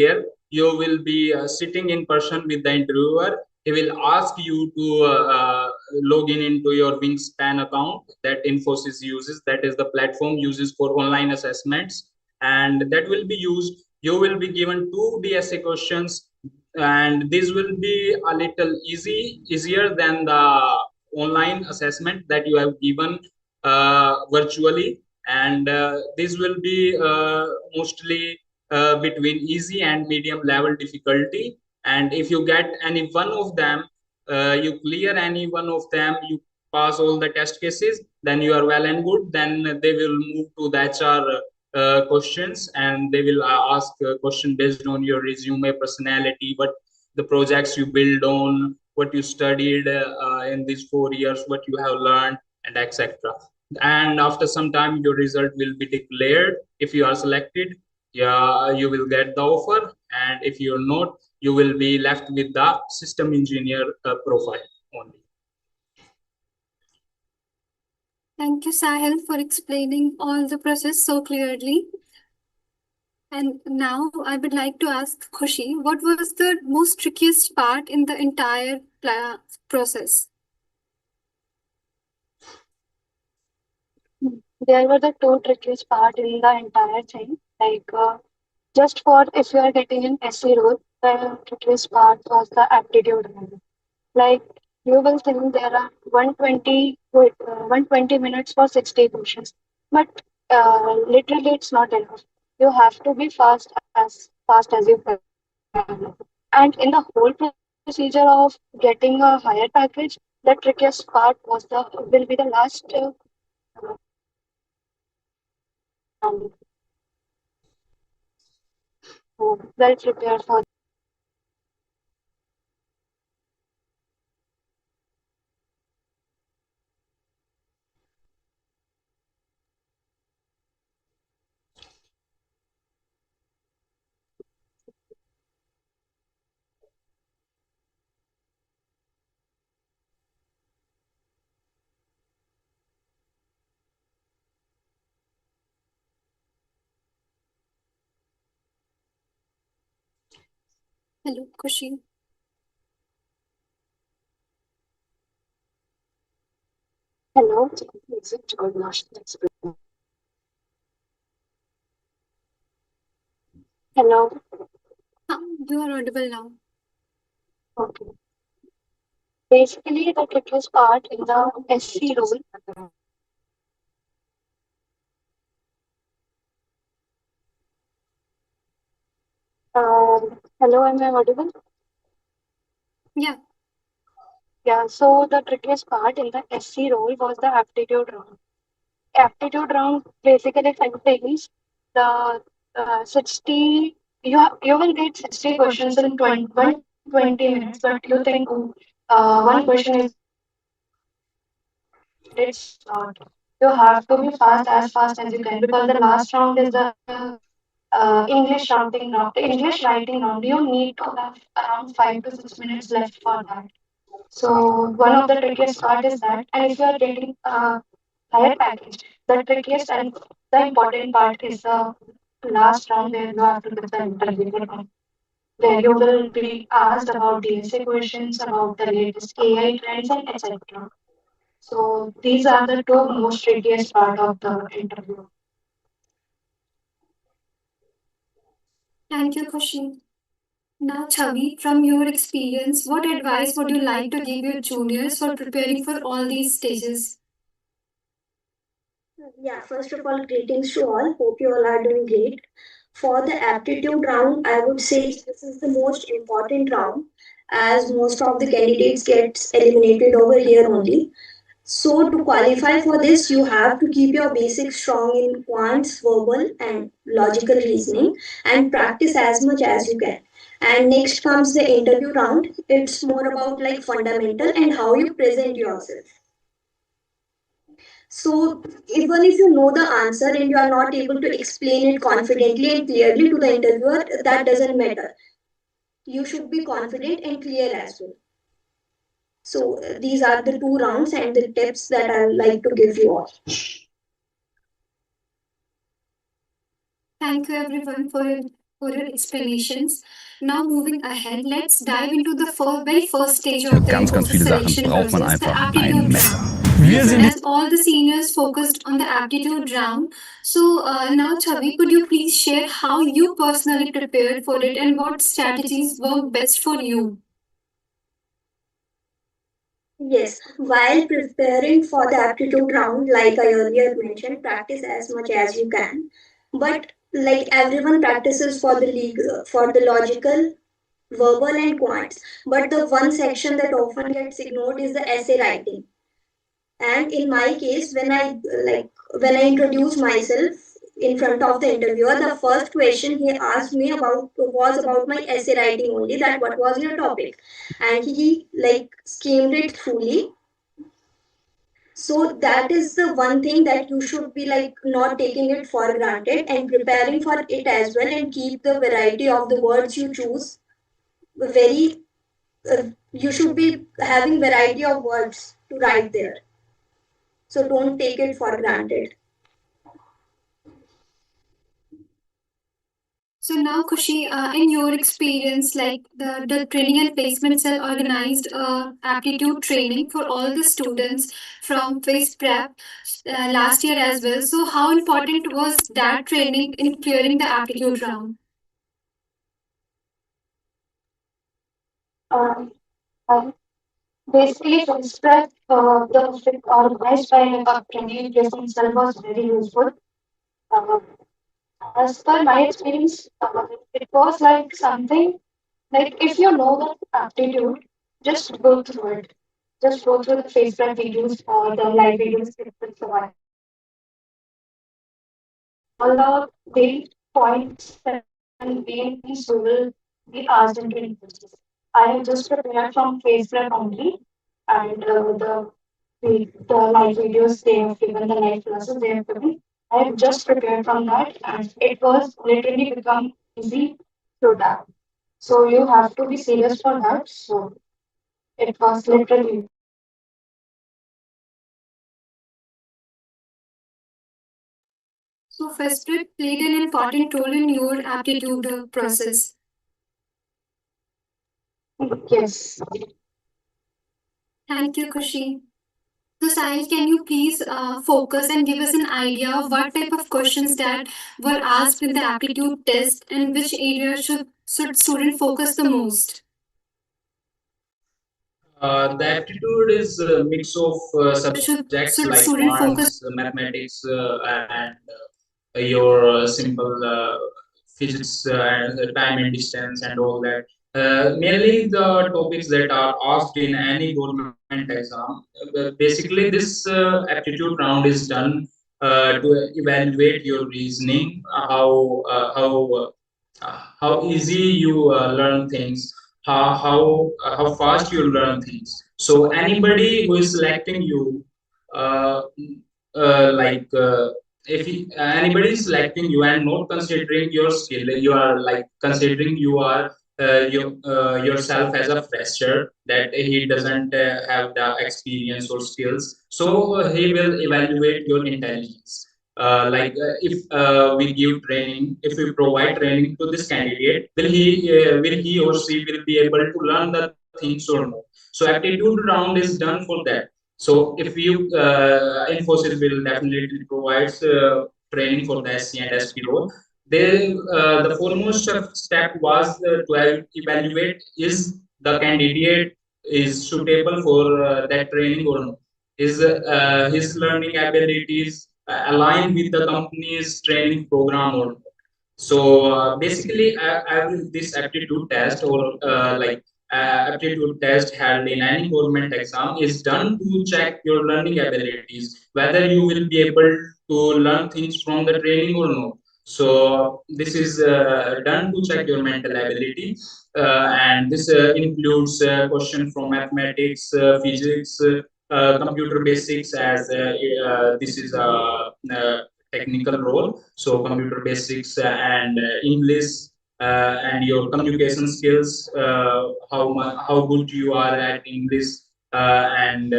here, you will be sitting in person with the interviewer. He will ask you to log in into your Wingspan account that Infosys uses. That is the platform uses for online assessments, and that will be used. You will be given two DSA questions, and this will be a little easier than the online assessment that you have given virtually, and this will be mostly between easy and medium level difficulty. And if you get any one of them, you clear any one of them, you pass all the test cases, then you are well and good. Then they will move to the HR questions, and they will ask a question based on your resume, personality, what the projects you build on, what you studied in these 4 years, what you have learned, and etc. And after some time, your result will be declared. If you are selected, yeah, you will get the offer, and if you're not, you will be left with the system engineer profile only. Thank you, Sahil, for explaining all the process so clearly. And now I would like to ask Khushi, what was the most trickiest part in the entire process? There were the two trickiest part in the entire thing. Just for if you are getting an SE role, the trickiest part was the aptitude round. Like you will think there are 120 minutes for 60 questions, but literally it's not enough. You have to be fast as you can. And in the whole procedure of getting a higher package, the trickiest part was the will be the last round. So well prepared for. Hello, Khushi. Hello. Hello. You are audible now. Okay. Basically, the trickiest part in the SC role. Hello, am I audible? Yeah. Yeah, so the trickiest part in the SC role was the aptitude round. Aptitude round basically contains the 60, you will get 60 questions in 120 minutes, but you think, oh, one question is it's not. You have to be fast as you can because the last round is the English writing round. You need to have around 5 to 6 minutes left for that. So one of the trickiest part is that, and if you are getting a higher package, the trickiest and the important part is the last round where you have to give the interview, where you will be asked about DSA questions, about the latest AI trends, and etc. So these are the two most trickiest part of the interview. Thank you, Khushi. Now, Chavi, from your experience, what advice would you like to give your juniors for preparing for all these stages? Yeah, first of all, greetings to all. Hope you all are doing great. For the aptitude round, I would say this is the most important round as most of the candidates gets eliminated over here only. So to qualify for this, you have to keep your basics strong in quants, verbal and logical reasoning and practice as much as you can. And next comes the interview round. It's more about like fundamental and how you present yourself. So even if you know the answer and you are not able to explain it confidently and clearly to the interviewer, that doesn't matter. You should be confident and clear as well. So these are the two rounds and the tips that I would like to give you all. Thank you, everyone, for your for your explanations. Now moving ahead, let's dive into the very first stage of the Ganz, ganz viele Sachen selection braucht man process, the einfach ein aptitude Messer. round. Wir sind As all the seniors focused on the aptitude round, so now Chavi, could you please share how you personally prepared for it and what strategies work best for you? Yes, while preparing for the aptitude round, like I earlier mentioned, practice as much as you can. But like everyone practices for the for the logical, verbal, and quants. But the one section that often gets ignored is the essay writing. And in my case, when I introduce myself in front of the interviewer, the first question he asked me about was about my essay writing only. That what was your topic, and he like skimmed it thoroughly. So that is the one thing that you should be like not taking it for granted and preparing for it as well, and keep the variety of the words you choose very. You should be having variety of words to write there. So don't take it for granted. So now, Kushi, in your experience, like the training and placement cell organized aptitude training for all the students from phase prep last year as well. So how important was that training in clearing the aptitude round? Um, um, Basically, for spread, the organized by a training placement cell was very useful. Uh, as per my experience, it was like something like if you know the aptitude, just go through it. Just go through the Facebook videos or the live videos it will provide. All the main points and main things you will be asked in training courses. I have just prepared from Facebook only, and the live videos they have given, the live classes they have given. I have just prepared from that, and it was literally become easy through that. So you have to be serious for that. So it was literally. So FESPREP played an important role in your aptitude process. Yes. Thank you, Kushi. So, Sahil, can you please focus and give us an idea of what type of questions that were asked in the aptitude test and which area should student focus the most? The aptitude is a mix of subjects Should like student focus? quants, mathematics, and your simple physics and time and distance and all that. Mainly the topics that are asked in any government exam. Basically, this aptitude round is done to evaluate your reasoning, how easy you learn things, how fast you learn things. So anybody who is selecting you, uh, like anybody is selecting you and not considering your skill, you are like considering you are yourself as a fresher, that he doesn't have the experience or skills. So he will evaluate your intelligence. If we give training, if we provide training to this candidate, will he or she will be able to learn the things or no? So aptitude round is done for that. So if you Infosys will definitely provides training for the SC and SP role. The foremost step was to evaluate is the candidate is suitable for that training or no. Is his learning abilities aligned with the company's training program or not? So basically, this aptitude test or aptitude test held in any government exam is done to check your learning abilities, whether you will be able to learn things from the training or no. So this is done to check your mental ability, and this includes question from mathematics, physics, computer basics, as this is a technical role. So computer basics and English and your communication skills, how good you are at English, and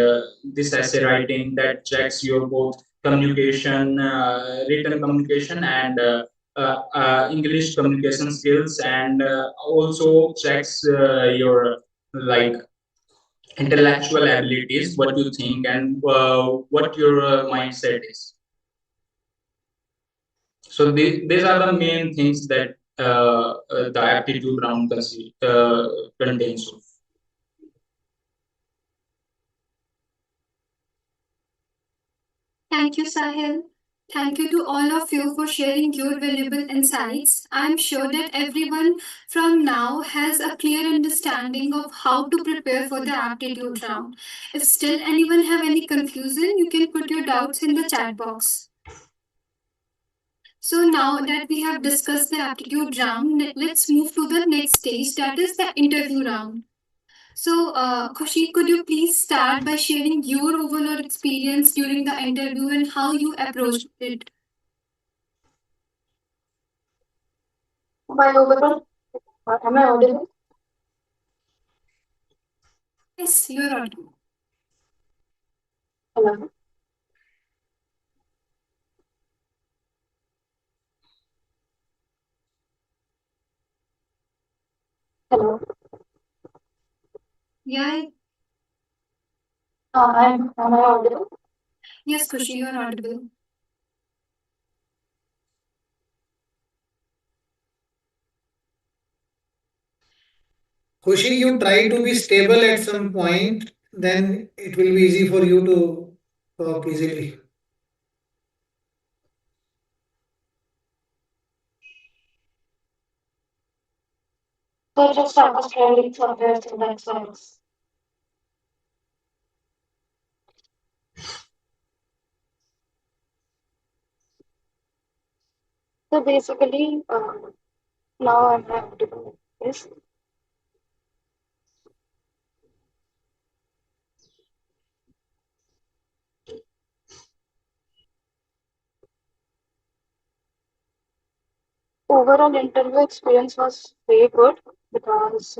this essay writing that checks your both communication, written communication, and English communication skills, and also checks your like intellectual abilities, what you think, and what your mindset is. So these are the main things that the aptitude round contains of. Thank you, Sahil. Thank you to all of you for sharing your valuable insights. I'm sure that everyone from now has a clear understanding of how to prepare for the aptitude round. If still anyone have any confusion, you can put your doubts in the chat box. So now that we have discussed the aptitude round, let's move to the next stage, that is the interview round. So, Khushi, could you please start by sharing your overall experience during the interview and how you approached it? My overall, am I audible? Yes, you're audible. Hello. Hello. Yeah, Am I audible? yes, Khushi, you're audible. Khushi, you try to be stable at some point, then it will be easy for you to talk easily. So just I was trending somewhere in that sense. So basically, now I'm audible. Yes. Overall interview experience was very good because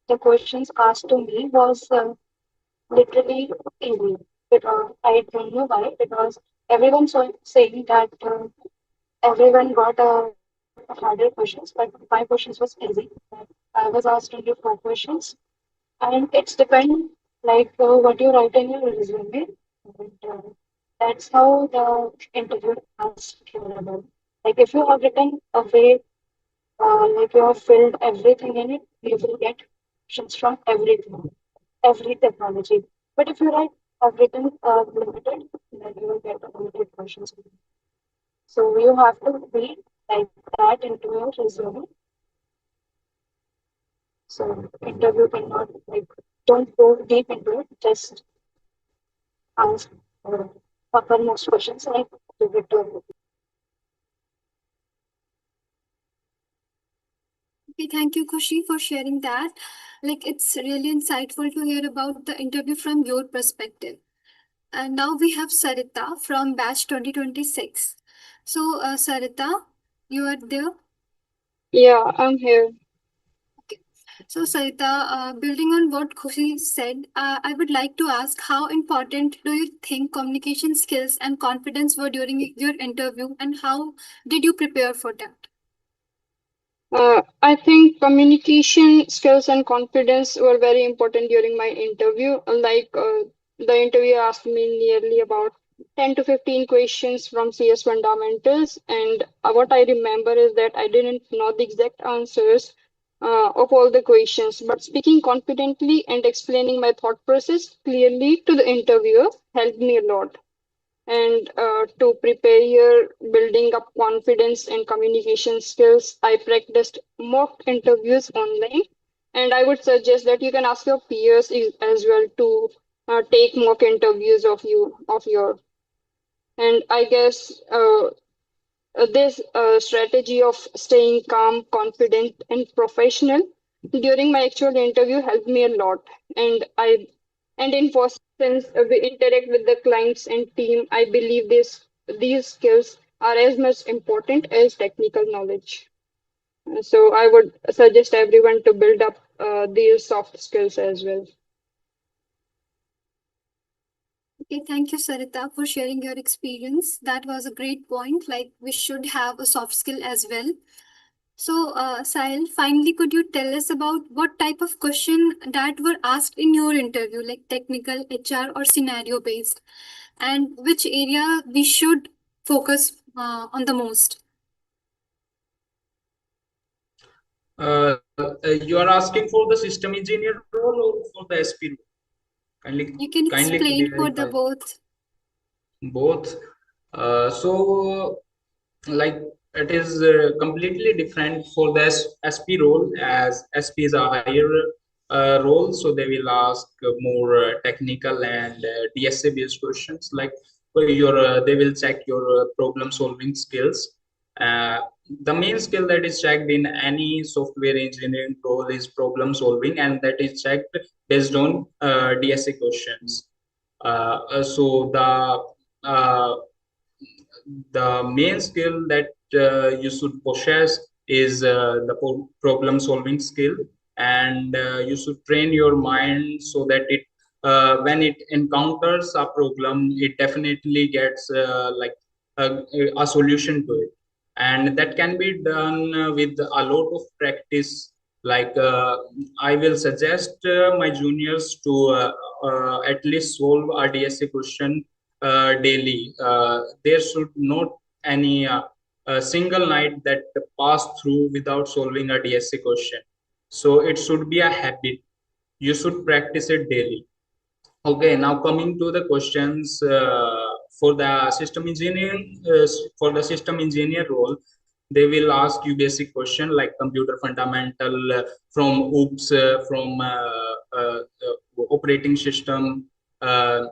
the questions asked to me was literally easy. Because I don't know why. Because everyone's saying that everyone got harder questions, but my questions was easy. I was asked only 4 questions, and it's depend like what you write in your resume, and that's how the interview has came about. Like if you have written a way, like you have filled everything in it, you will get questions from everything, every technology. But if you write have written limited, then you will get limited questions. So you have to be like that into your resume. So interview cannot like don't go deep into it. Just ask couple most questions and give it to. Okay, thank you, Khushi, for sharing that. Like, it's really insightful to hear about the interview from your perspective. And now we have Sarita from batch 2026. So, Sarita, you are there? Yeah, I'm here. Okay. So, Sarita, building on what Khushi said, I would like to ask how important do you think communication skills and confidence were during your interview, and how did you prepare for that? I think communication skills and confidence were very important during my interview. The interview asked me nearly about 10 to 15 questions from CS fundamentals, and what I remember is that I didn't know the exact answers of all the questions, but speaking confidently and explaining my thought process clearly to the interviewer helped me a lot. And to prepare your building up confidence and communication skills, I practiced mock interviews online. And I would suggest that you can ask your peers as well to take mock interviews of your. And I guess this strategy of staying calm, confident, and professional during my actual interview helped me a lot. And in first since we interact with the clients and team, I believe these skills are as much important as technical knowledge. So I would suggest everyone to build up these soft skills as well. Okay, thank you, Sarita, for sharing your experience. That was a great point. Like, we should have a soft skill as well. So, Sahil, finally, could you tell us about what type of question that were asked in your interview, like technical, HR, or scenario based, and which area we should focus on the most? You are asking for the system engineer role or for the SP role? You can Kindly explain for the clarify. both. Both. So, like, it is completely different for the SP role, as SP is a higher role, so they will ask more technical and DSA based questions. Like, they will check your problem solving skills. Uh, the main skill that is checked in any software engineering role is problem solving, and that is checked based on DSA questions. So uh, the main skill that you should possess is the problem solving skill, and you should train your mind so that it when it encounters a problem, it definitely gets like a solution to it, and that can be done with a lot of practice. Like, I will suggest my juniors to at least solve a DSA question daily. There should not any a single night that pass through without solving a DSA question. So it should be a habit. You should practice it daily. Okay, now coming to the questions for the system engineering, for the system engineer role, they will ask you basic question like computer fundamental from OOPS, from operating system, uh,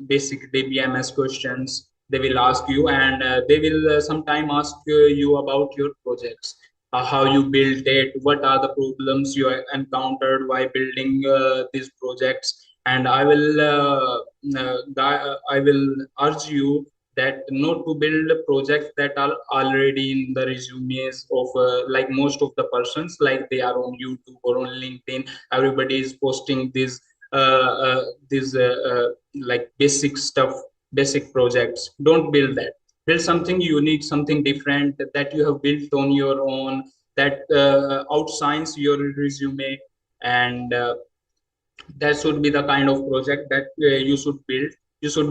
basic DBMS questions they will ask you, and they will sometime ask you about your projects, how you built it, what are the problems you encountered while building these projects. And I will urge you that not to build projects that are already in the resumes of like most of the persons, like they are on YouTube or on LinkedIn. Everybody is posting these like basic stuff, basic projects. Don't build that. Build something unique, something different that you have built on your own, that outshines your resume, and that should be the kind of project that you should build. You should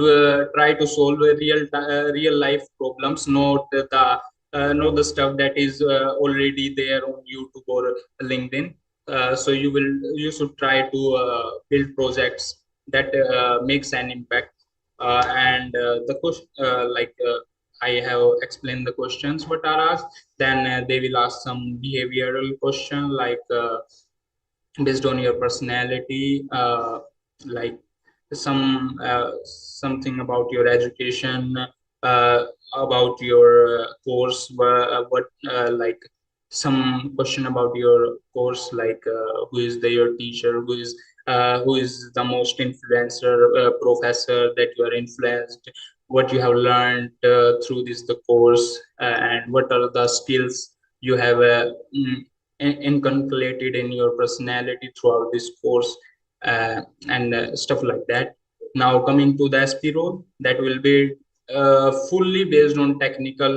try to solve real life problems, not the stuff that is already there on YouTube or LinkedIn. So you should try to build projects that makes an impact. And the question, I have explained the questions what are asked. Then they will ask some behavioral question, like based on your personality, like something about your education, uh, about your course, what like some question about your course, like who is your teacher, who is the most influencer professor that you are influenced, what you have learned through the course, and what are the skills you have inculcated in your personality throughout this course, and stuff like that. Now coming to the SP role, that will be fully based on technical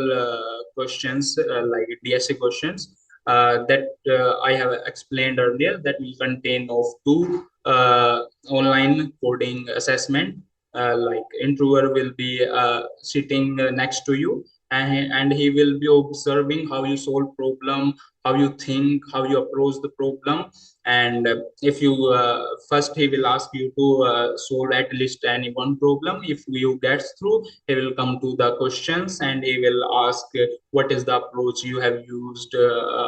questions, like DSA questions, that I have explained earlier, that will contain of two online coding assessment. Like interviewer will be sitting next to you, and he will be observing how you solve problem, how you think, how you approach the problem. And if you first he will ask you to solve at least any one problem. If you get through, he will come to the questions and he will ask what is the approach you have used,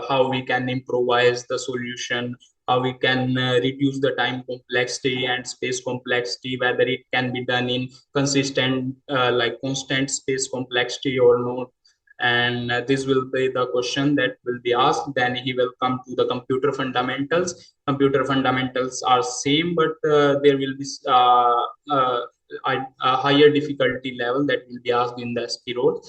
how we can improvise the solution, how we can reduce the time complexity and space complexity, whether it can be done in consistent like constant space complexity or not. And this will be the question that will be asked. Then he will come to the computer fundamentals. Computer fundamentals are same, but there will be a higher difficulty level that will be asked in the SP role.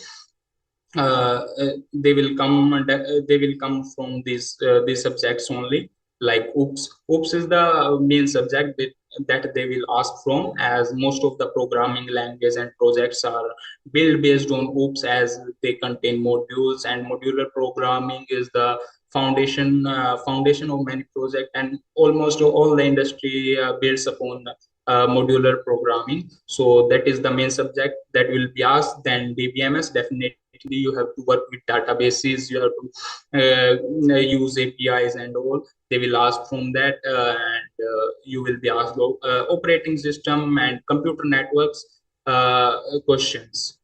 They will come from these subjects only, like OOPS. OOPS is the main subject that they will ask from, as most of the programming languages and projects are built based on OOPS, as they contain modules, and modular programming is the foundation of many projects, and almost all the industry builds upon modular programming. So that is the main subject that will be asked. Then DBMS, definitely you have to work with databases, you have to use APIs and all. They will ask from that, and you will be asked operating system and computer networks questions.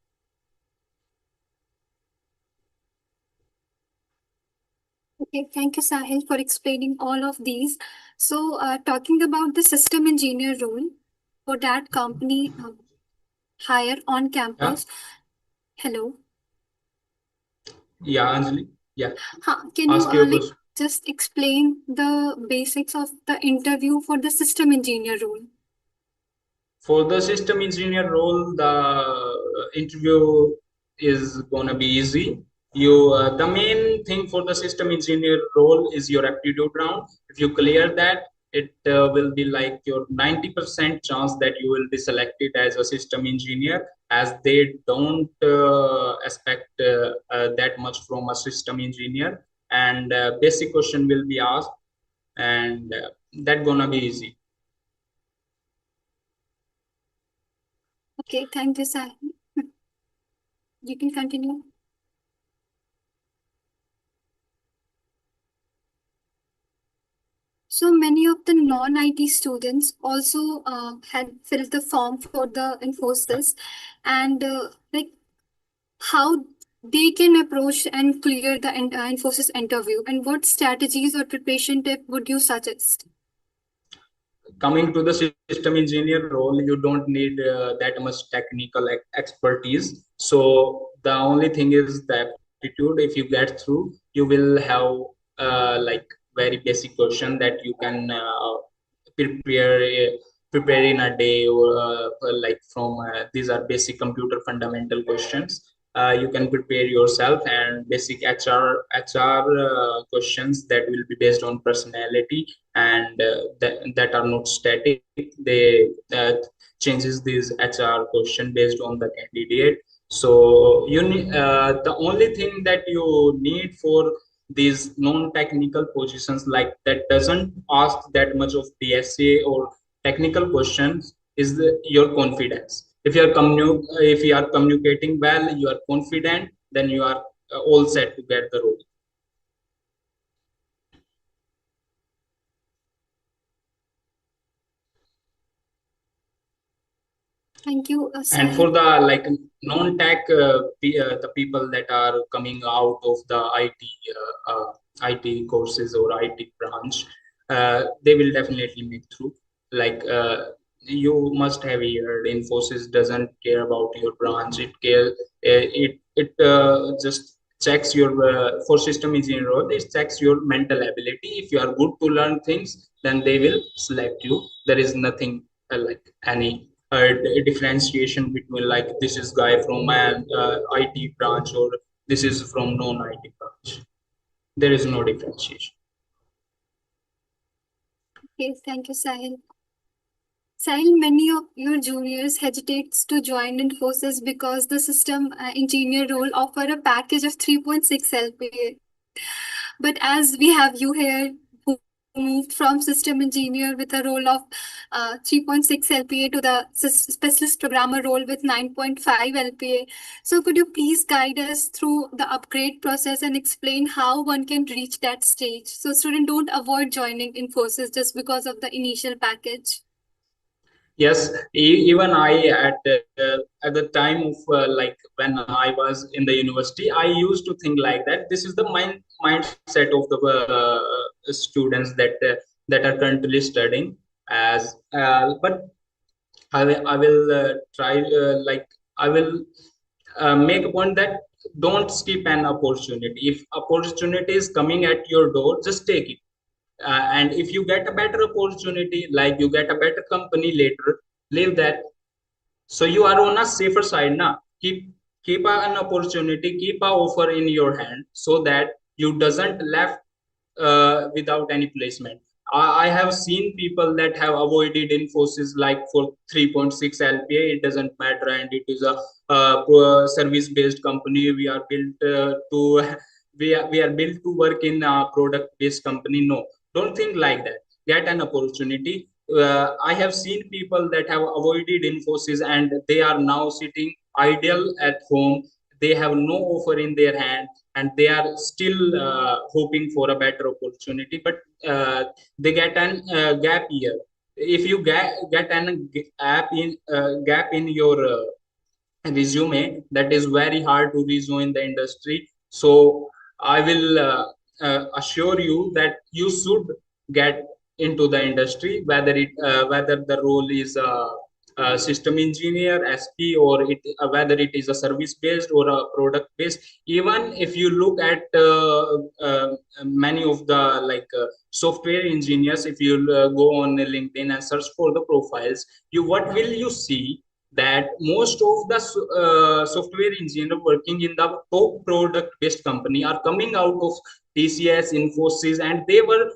Okay, thank you, Sahil, for explaining all of these. So, talking about the system engineer role for that company hire on campus. Hello. Yeah, Anjali. Yeah. Can you Ask your question. just explain the basics of the interview for the system engineer role? For the system engineer role, the interview is gonna be easy. The main thing for the system engineer role is your aptitude round. If you clear that, it will be like your 90% chance that you will be selected as a system engineer, as they don't expect that much from a system engineer, and basic question will be asked, and that gonna be easy. Okay, thank you, Sahil. You can continue. So many of the non-IT students also had filled the form for the Infosys, and how they can approach and clear the Infosys interview, and what strategies or preparation tip would you suggest? Coming to the system engineer role, you don't need that much technical expertise. So the only thing is the aptitude. If you get through, you will have like very basic question that you can prepare in a day, or like from these are basic computer fundamental questions. You can prepare yourself, and basic HR questions that will be based on personality, and that are not static. They changes these HR question based on the candidate. So you need the only thing that you need for these non-technical positions, like that doesn't ask that much of DSA or technical questions, is your confidence. If you are communicating well, you are confident, then you are all set to get the role. Thank you, And for the like non-tech the people that are coming out of the IT courses or IT branch, they will definitely make through. Like you must have heard, Infosys doesn't care about your branch. It just checks your for system engineer role. It checks your mental ability. If you are good to learn things, then they will select you. There is nothing like any differentiation between like this is guy from an IT branch, or this is from non-IT branch. There is no differentiation. Okay, thank you, Sahil. Sahil, many of your juniors hesitates to join Infosys because the system engineer role offer a package of 3.6 LPA. But as we have you here, who moved from system engineer with a role of 3.6 LPA to the specialist programmer role with 9.5 LPA. So could you please guide us through the upgrade process and explain how one can reach that stage, so students don't avoid joining Infosys just because of the initial package? Yes, even I at the time of like when I was in the university, I used to think like that. This is the mindset of the students that are currently studying. As but I will try like I will make a point that don't skip an opportunity. If opportunity is coming at your door, just take it. And if you get a better opportunity, like you get a better company later, leave that. So you are on a safer side now. Keep an opportunity, keep an offer in your hand, so that you doesn't left without any placement. I have seen people that have avoided Infosys like for 3.6 LPA. It doesn't matter, and it is a service-based company. We are built to we are built to work in a product-based company. No, don't think like that. Get an opportunity. I have seen people that have avoided Infosys and they are now sitting idle at home. They have no offer in their hand and they are still hoping for a better opportunity. But they get an gap year. If you get an gap in your resume, that is very hard to rejoin the industry. So I will assure you that you should get into the industry, whether the role is a system engineer, SP, or whether it is a service based or a product based. Even if you look at many of the software engineers, if you go on LinkedIn and search for the profiles, what will you see? That most of the software engineer working in the top product based company are coming out of TCS, Infosys, and they were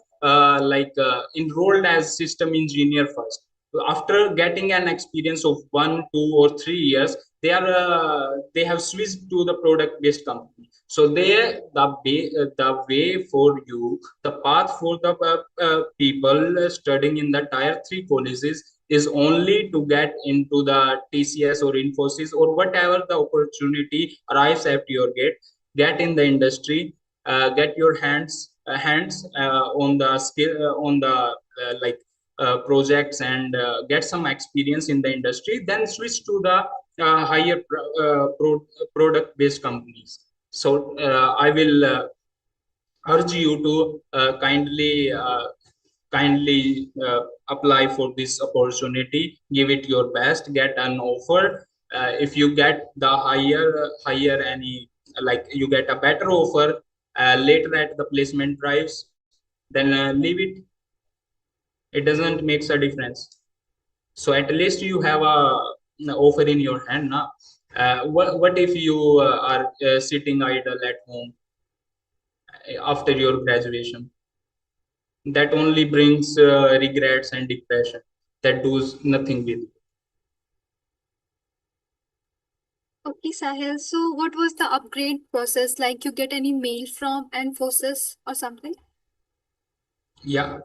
enrolled as system engineer first. After getting an experience of 1, 2, or 3 years, they have switched to the product based company. So the way for you, the path for the people studying in the tier 3 colleges is only to get into the TCS or Infosys or whatever the opportunity arrives at your gate. Get in the industry, get your hands on the skill on the projects, and get some experience in the industry. Then switch to the higher product based companies. So I will urge you to kindly apply for this opportunity. Give it your best, get an offer. If you get the higher any, like you get a better offer later at the placement drives, then leave it. It doesn't makes a difference. So at least you have a offer in your hand now. What if you are sitting idle at home after your graduation? That only brings regrets and depression. That does nothing with. Okay, Sahil. So, what was the upgrade process? Like, you get any mail from Infosys or something? Yeah.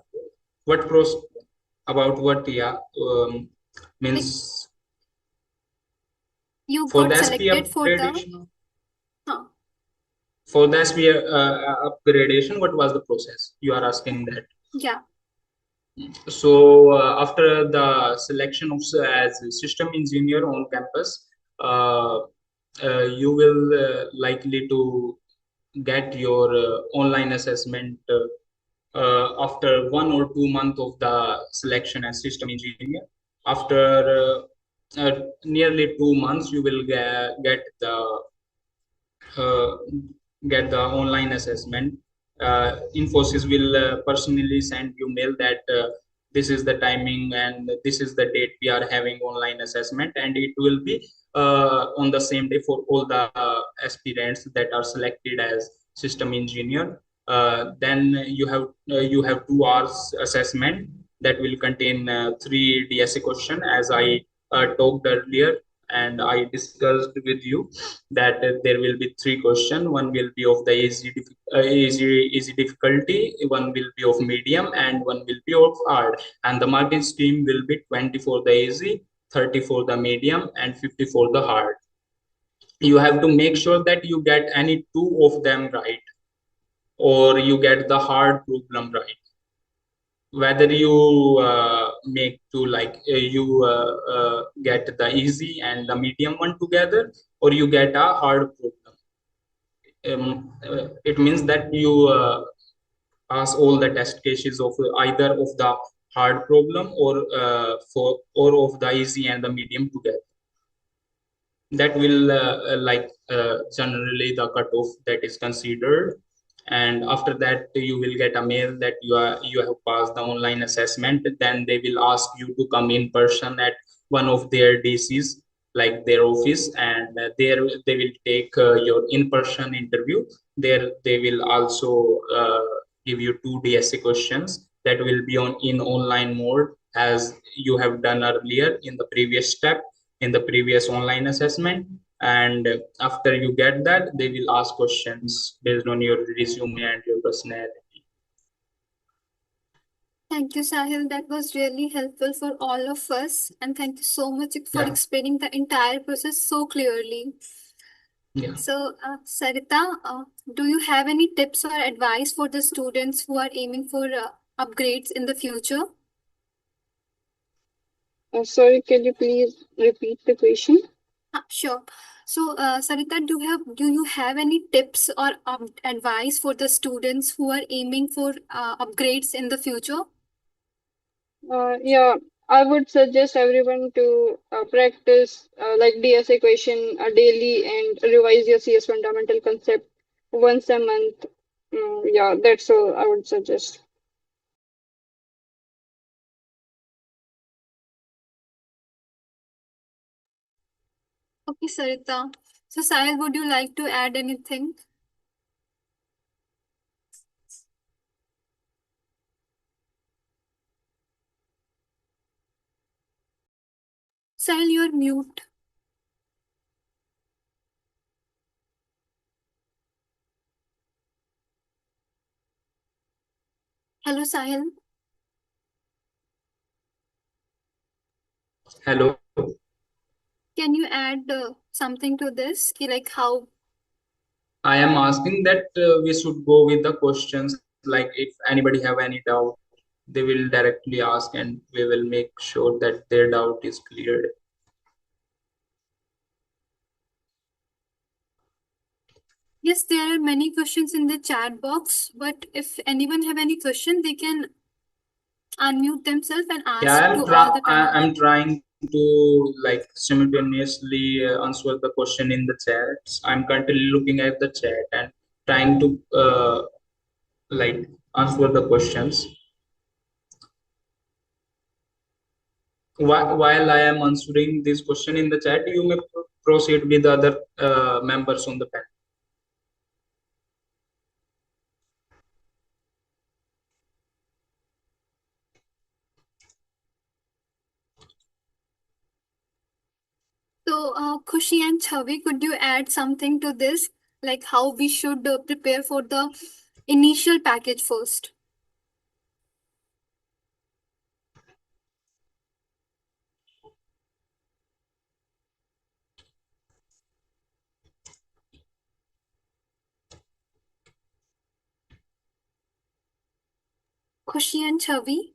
What pros about what? Yeah. Means You for got the SP selected for the. upgradation. Huh. For the SP upgradation, what was the process? You are asking that. Yeah. So after the selection of as a system engineer on campus, you will likely to get your online assessment after 1 or 2 months of the selection as system engineer. After nearly 2 months, you will uh, get the online assessment. Infosys will personally send you mail that this is the timing and this is the date we are having online assessment, and it will be on the same day for all the aspirants that are selected as system engineer. Then you have 2 hours assessment that will contain 3 DSA question, as I talked earlier and I discussed with you that there will be 3 questions. One will be of the easy difficulty, one will be of medium, and one will be of hard. And the marking scheme will be 20 for the easy, 30 for the medium, and 50 for the hard. You have to make sure that you get any 2 of them right, or you get the hard problem right. Whether you make to you get the easy and the medium one together, or you get a hard problem. It means that you pass all the test cases of either of the hard problem or of the easy and the medium together. That will generally the cutoff that is considered. And after that you will get a mail that you have passed the online assessment. Then they will ask you to come in person at one of their DCs, like their office, and there they will take your in-person interview. There they will also give you 2 DSA questions, that will be on in online mode as you have done earlier in the previous step in the previous online assessment. And after you get that, they will ask questions based on your resume and your personality. Thank you, Sahil. That was really helpful for all of us. And thank you so much for Yeah. explaining the entire process so clearly. Yeah. So, Sarita, do you have any tips or advice for the students who are aiming for upgrades in the future? Sorry, can you please repeat the question? Sure. So, Sarita, do you have any tips or advice for the students who are aiming for upgrades in the future? Yeah, I would suggest everyone to practice like DSA question daily and revise your CS fundamental concept once a month. Yeah, that's all I would suggest. Okay, Sarita. So, Sahil, would you like to add anything? Sahil, you're mute. Hello, Sahil. Hello. Can you add something to this? Like how? I am asking that we should go with the questions, like if anybody have any doubt, they will directly ask and we will make sure that their doubt is cleared. Yes, there are many questions in the chat box, but if anyone have any question, they can unmute themselves and Yeah, ask to all the I'm panelists. trying to like simultaneously answer the question in the chat. I'm currently looking at the chat and trying to like answer the questions. While I am answering this question in the chat, you may proceed with the other members on the panel. So, Khushi and Chavi, could you add something to this? Like how we should prepare for the initial package first? Khushi and Chavi?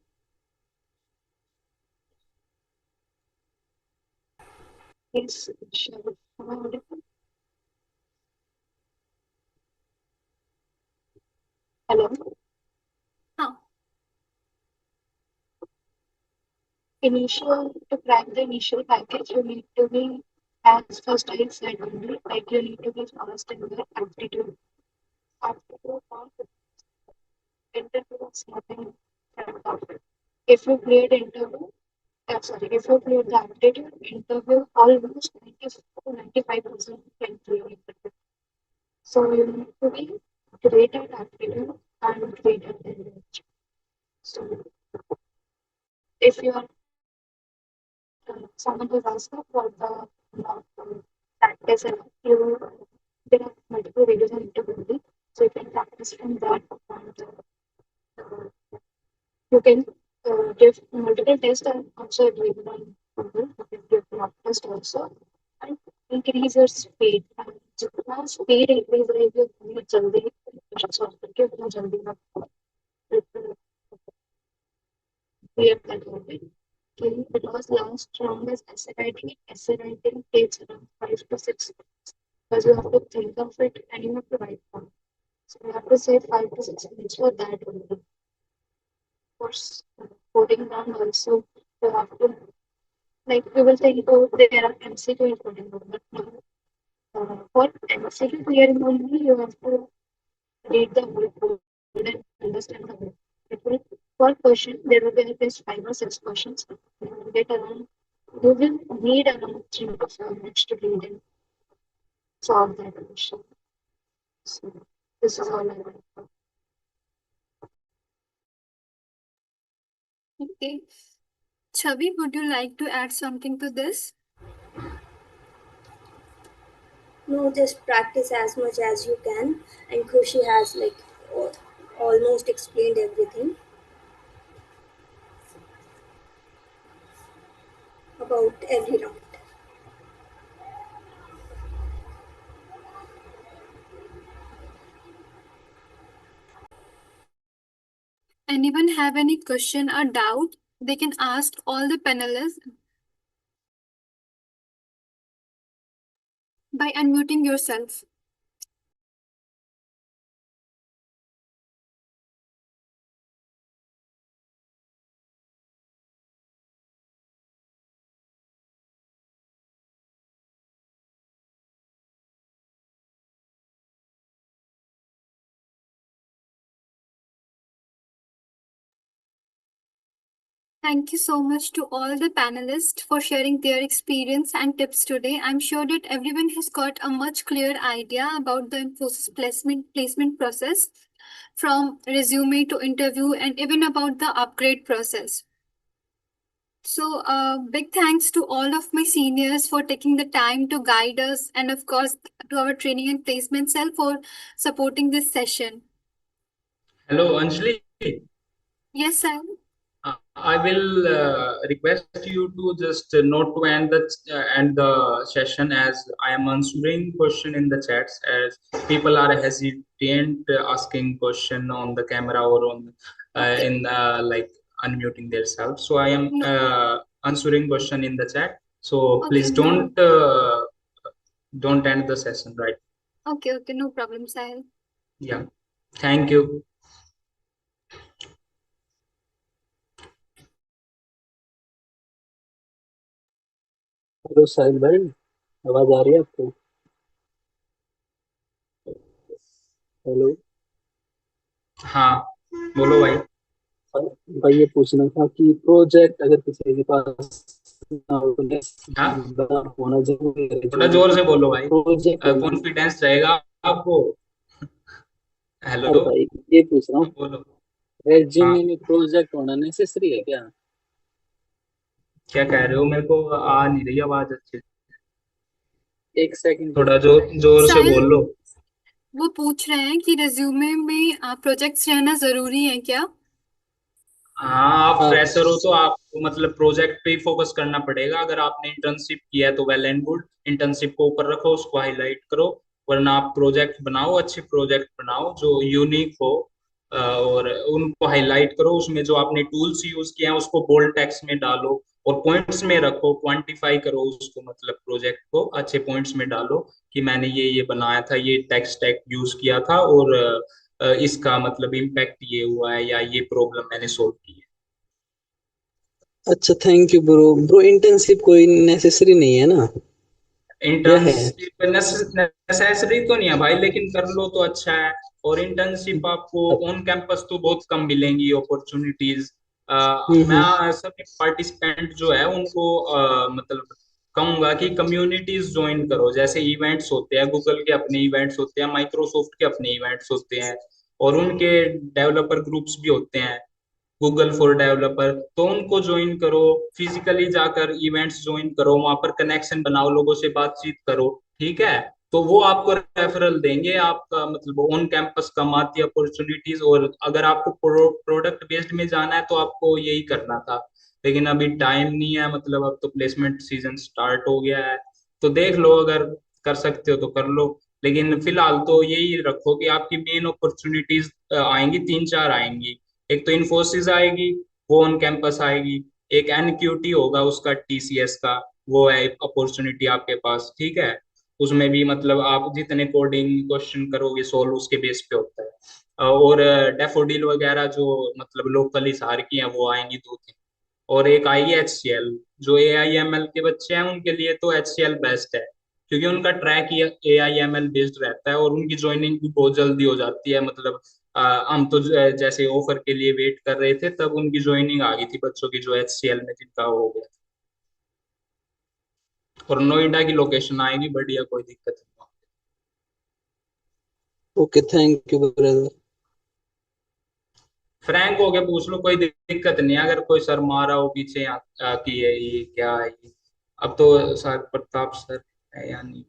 Yes, sure. Am I audible? Hello. Huh. To crack the initial package, you need to be, as first I said only, like you need to be fast in the aptitude. Aptitude or interview is nothing of it. If you cleared interview, if you cleared the aptitude interview, almost 94 to 95% can clear it. So you need to be great at aptitude and great at language. So if you are someone who's asked for the practice and you there are multiple videos on YouTube, so you can practice from that and you can give multiple tests and also available on Google. You can give mock test also and increase your speed. And जितना speed increase रहेगी उतनी जल्दी solve करके उतना जल्दी आप clear कर लोगे. Because last round is essay writing. Essay writing takes around 5 to 6 minutes because you have to think of it and you have to write down. So you have to save 5 to 6 minutes for that only. Of course, coding down also you have to like you will think oh there are MCQ in coding down, but no. For MCQ clearing only you have to read the whole code and understand the whole. It will per question there will be at least 5 or 6 questions. You will get around you will need around 3 to 4 minutes to read and solve that question. So this is all I want. Okay. Chavi, would you like to add something to this? No, just practice as much as you can. And Khushi has like almost explained everything about every round. Anyone have any question or doubt? They can ask all the panelists by unmuting yourself. Thank you so much to all the panelists for sharing their experience and tips today. I'm sure that everyone has got a much clearer idea about the Infosys placement process, from resume to interview, and even about the upgrade process. So, big thanks to all of my seniors for taking the time to guide us, and of course, to our training and placement cell for supporting this session. Hello, Anjali. Yes, sir. I will request you to just not to end the session, as I am answering question in the chats, as people are hesitant asking question on the camera or on Okay. in like unmuting themselves. So I am No. answering question in the chat. So Okay, please no. don't end the session, right? Okay, no problem, Sahil. Yeah. Thank you. Hello Sahil भाई, आवाज आ रही है आपको? Hello हाँ, बोलो भाई। भाई, ये पूछना था कि प्रोजेक्ट अगर किसी के पास ना हो तो हाँ, होना जरूरी है थोड़ा जो जोर से बोलो भाई, प्रोजेक्ट होना। कॉन्फिडेंस रहेगा आपको। अरे हेलो, भाई, ये पूछ रहा हूँ, बोलो। हाँ, रेज्यूमे में प्रोजेक्ट होना नेसेसरी है क्या? क्या कह रहे हो? मेरे को आ नहीं रही आवाज अच्छे से। एक सेकंड थोड़ा रुको। जोर से साहिल, बोल लो। वो पूछ रहे हैं कि रिज्यूमे में प्रोजेक्ट्स रहना जरूरी है क्या? हाँ, आप हाँ, फ्रेशर हो तो आपको मतलब प्रोजेक्ट पे ही फोकस करना पड़ेगा। अगर आपने इंटर्नशिप किया है तो वेल एंड गुड, इंटर्नशिप को ऊपर रखो, उसको हाईलाइट करो। वरना आप प्रोजेक्ट बनाओ, अच्छे प्रोजेक्ट बनाओ जो यूनिक हो, और उनको हाईलाइट करो। उसमें जो आपने टूल्स यूज किए हैं उसको बोल्ड टेक्स्ट में डालो, और पॉइंट्स में रखो, क्वांटिफाई करो उसको, मतलब प्रोजेक्ट को अच्छे पॉइंट्स में डालो कि मैंने ये बनाया था, ये टेक स्टैक यूज किया था, और इसका मतलब इम्पैक्ट ये हुआ है, या ये प्रॉब्लम मैंने सोल्व की है। अच्छा, thank you bro. Bro, internship कोई नेसेसरी नहीं है ना, या है? इंटर्नशिप नेसेसरी तो नहीं है भाई, लेकिन कर लो तो अच्छा है। और इंटर्नशिप आपको ऑन कैंपस तो बहुत कम मिलेंगी अपॉर्चुनिटीज। हम्म। मैं सभी पार्टिसिपेंट जो है उनको मतलब कहूंगा कि कम्युनिटीज ज्वाइन करो। जैसे इवेंट्स होते हैं, गूगल के अपने इवेंट्स होते हैं, माइक्रोसॉफ्ट के अपने इवेंट्स होते हैं, और उनके डेवलपर ग्रुप्स भी होते हैं, गूगल फॉर डेवलपर। तो उनको ज्वाइन करो, फिजिकली जाकर इवेंट्स ज्वाइन करो, वहां पर कनेक्शन बनाओ, लोगों से बातचीत करो। ठीक है, तो वो आपको रेफरल देंगे, आपका मतलब ऑन कैंपस कम आती है अपॉर्चुनिटीज। और अगर आपको प्रोडक्ट बेस्ड में जाना है तो आपको यही करना था, लेकिन अभी टाइम नहीं है, मतलब अब तो प्लेसमेंट सीजन स्टार्ट हो गया है। तो देख लो, अगर कर सकते हो तो कर लो। लेकिन फिलहाल तो यही रखो कि आपकी मेन अपॉर्चुनिटीज आएंगी, तीन चार आएंगी। एक तो इन्फोसिस आएगी, वो ऑन कैंपस आएगी। एक एनक्यूटी होगा उसका, टीसीएस का, वो है अपॉर्चुनिटी आपके पास। ठीक है, उसमें भी मतलब आप जितने कोडिंग क्वेश्चन करोगे सोल्व उसके बेस पे होता है। और डेफोडिल वगैरह जो मतलब लोकली शहर की हैं वो आएंगी दो तीन। और एक आएगी एचसीएल, जो एआईएमएल के बच्चे हैं उनके लिए तो एचसीएल बेस्ट है, क्योंकि उनका ट्रैक ही एआईएमएल बेस्ड रहता है, और उनकी ज्वाइनिंग भी बहुत जल्दी हो जाती है। मतलब हम तो जैसे ऑफर के लिए वेट कर रहे थे, तब उनकी ज्वाइनिंग आ गई थी बच्चों की, जो एचसीएल में जिनका हो गया। और नोएडा की लोकेशन आएगी बढ़िया, कोई दिक्कत नहीं। Okay, thank you brother. Frank होके पूछ लो, कोई दिक्कत नहीं है। अगर कोई सर मारा हो पीछे कि ये क्या है ये। अब तो सर प्रताप सर है या नहीं।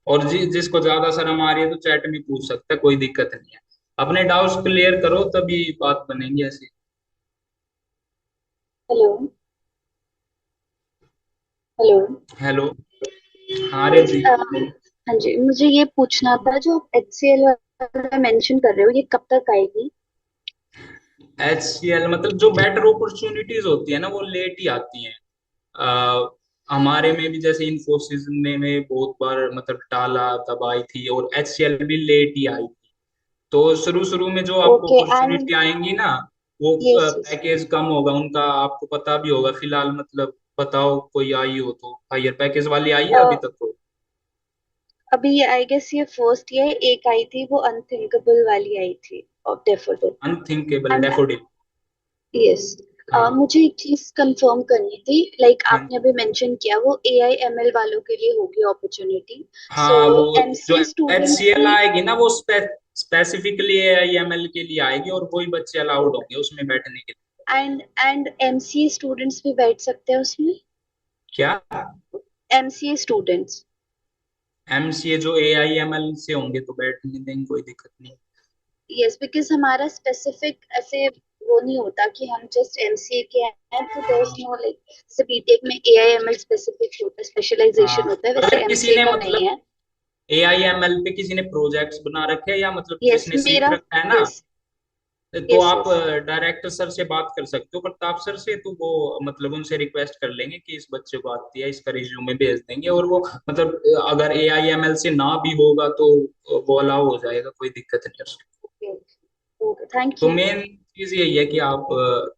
और जिसको ज्यादा शर्म आ रही है तो चैट में पूछ सकता है, कोई दिक्कत नहीं है। अपने डाउट्स क्लियर करो तभी बात बनेगी ऐसी। हेलो। हेलो। हेलो। हाँ रे जी। हाँ जी, मुझे ये पूछना था, जो आप HCL वाला मेंशन कर रहे हो, ये कब तक आएगी? HCL मतलब जो बेटर अपॉर्चुनिटीज होती है ना वो लेट ही आती हैं। हमारे में भी जैसे इन्फोसिस ने में बहुत बार मतलब टाला तब आई थी, और HCL भी लेट ही आई थी। तो शुरू शुरू में जो आपको ओके एंड अपॉर्चुनिटी आएंगी ना, वो यस यस। पैकेज कम होगा उनका, आपको पता भी होगा। फिलहाल मतलब बताओ कोई आई हो तो, हायर पैकेज वाली आई है अभी तक तो? अभी ये आई गेस ये फर्स्ट ये एक आई थी, वो अनथिंकेबल वाली आई थी of daffodil. Unthinkable and daffodil. Yes, हाँ मुझे एक चीज कंफर्म करनी थी, लाइक हाँ। आपने अभी मेंशन किया वो AI ML वालों के लिए होगी अपॉर्चुनिटी। सो हाँ वो जो MCA स्टूडेंट्स HCL भी, आएगी ना वो स्पेसिफिकली AIML के लिए आएगी, और वही बच्चे अलाउड होंगे उसमें बैठने के लिए। एंड MCA स्टूडेंट्स भी बैठ सकते हैं उसमें? क्या? MCA students? MCA जो AIML से होंगे तो बैठने देंगे, कोई दिक्कत नहीं। यस, बिकॉज हमारा स्पेसिफिक ऐसे वो नहीं होता कि हम जस्ट MCA के हैं, तो देयर इज नो लाइक, जैसे बीटेक में AI ML स्पेसिफिक होता है, स्पेशलाइजेशन हाँ होता है, वैसे अगर किसी MCA ने का नहीं मतलब है। AIML पे किसी ने प्रोजेक्ट्स बना रखे हैं, या मतलब यस जिसने सीख मेरा, रखा है ना, यस तो यस आप यस। डायरेक्टर सर से बात कर सकते हो, प्रताप सर से। तो वो मतलब उनसे रिक्वेस्ट कर लेंगे कि इस बच्चे को आती है, इसका रिज्यूमे भेज देंगे, और वो मतलब अगर AIML से ना भी होगा तो वो अलाउ हो जाएगा, कोई दिक्कत नहीं है उसमें। ओके ओके, थैंक तो यू। मेन चीज यही है कि आप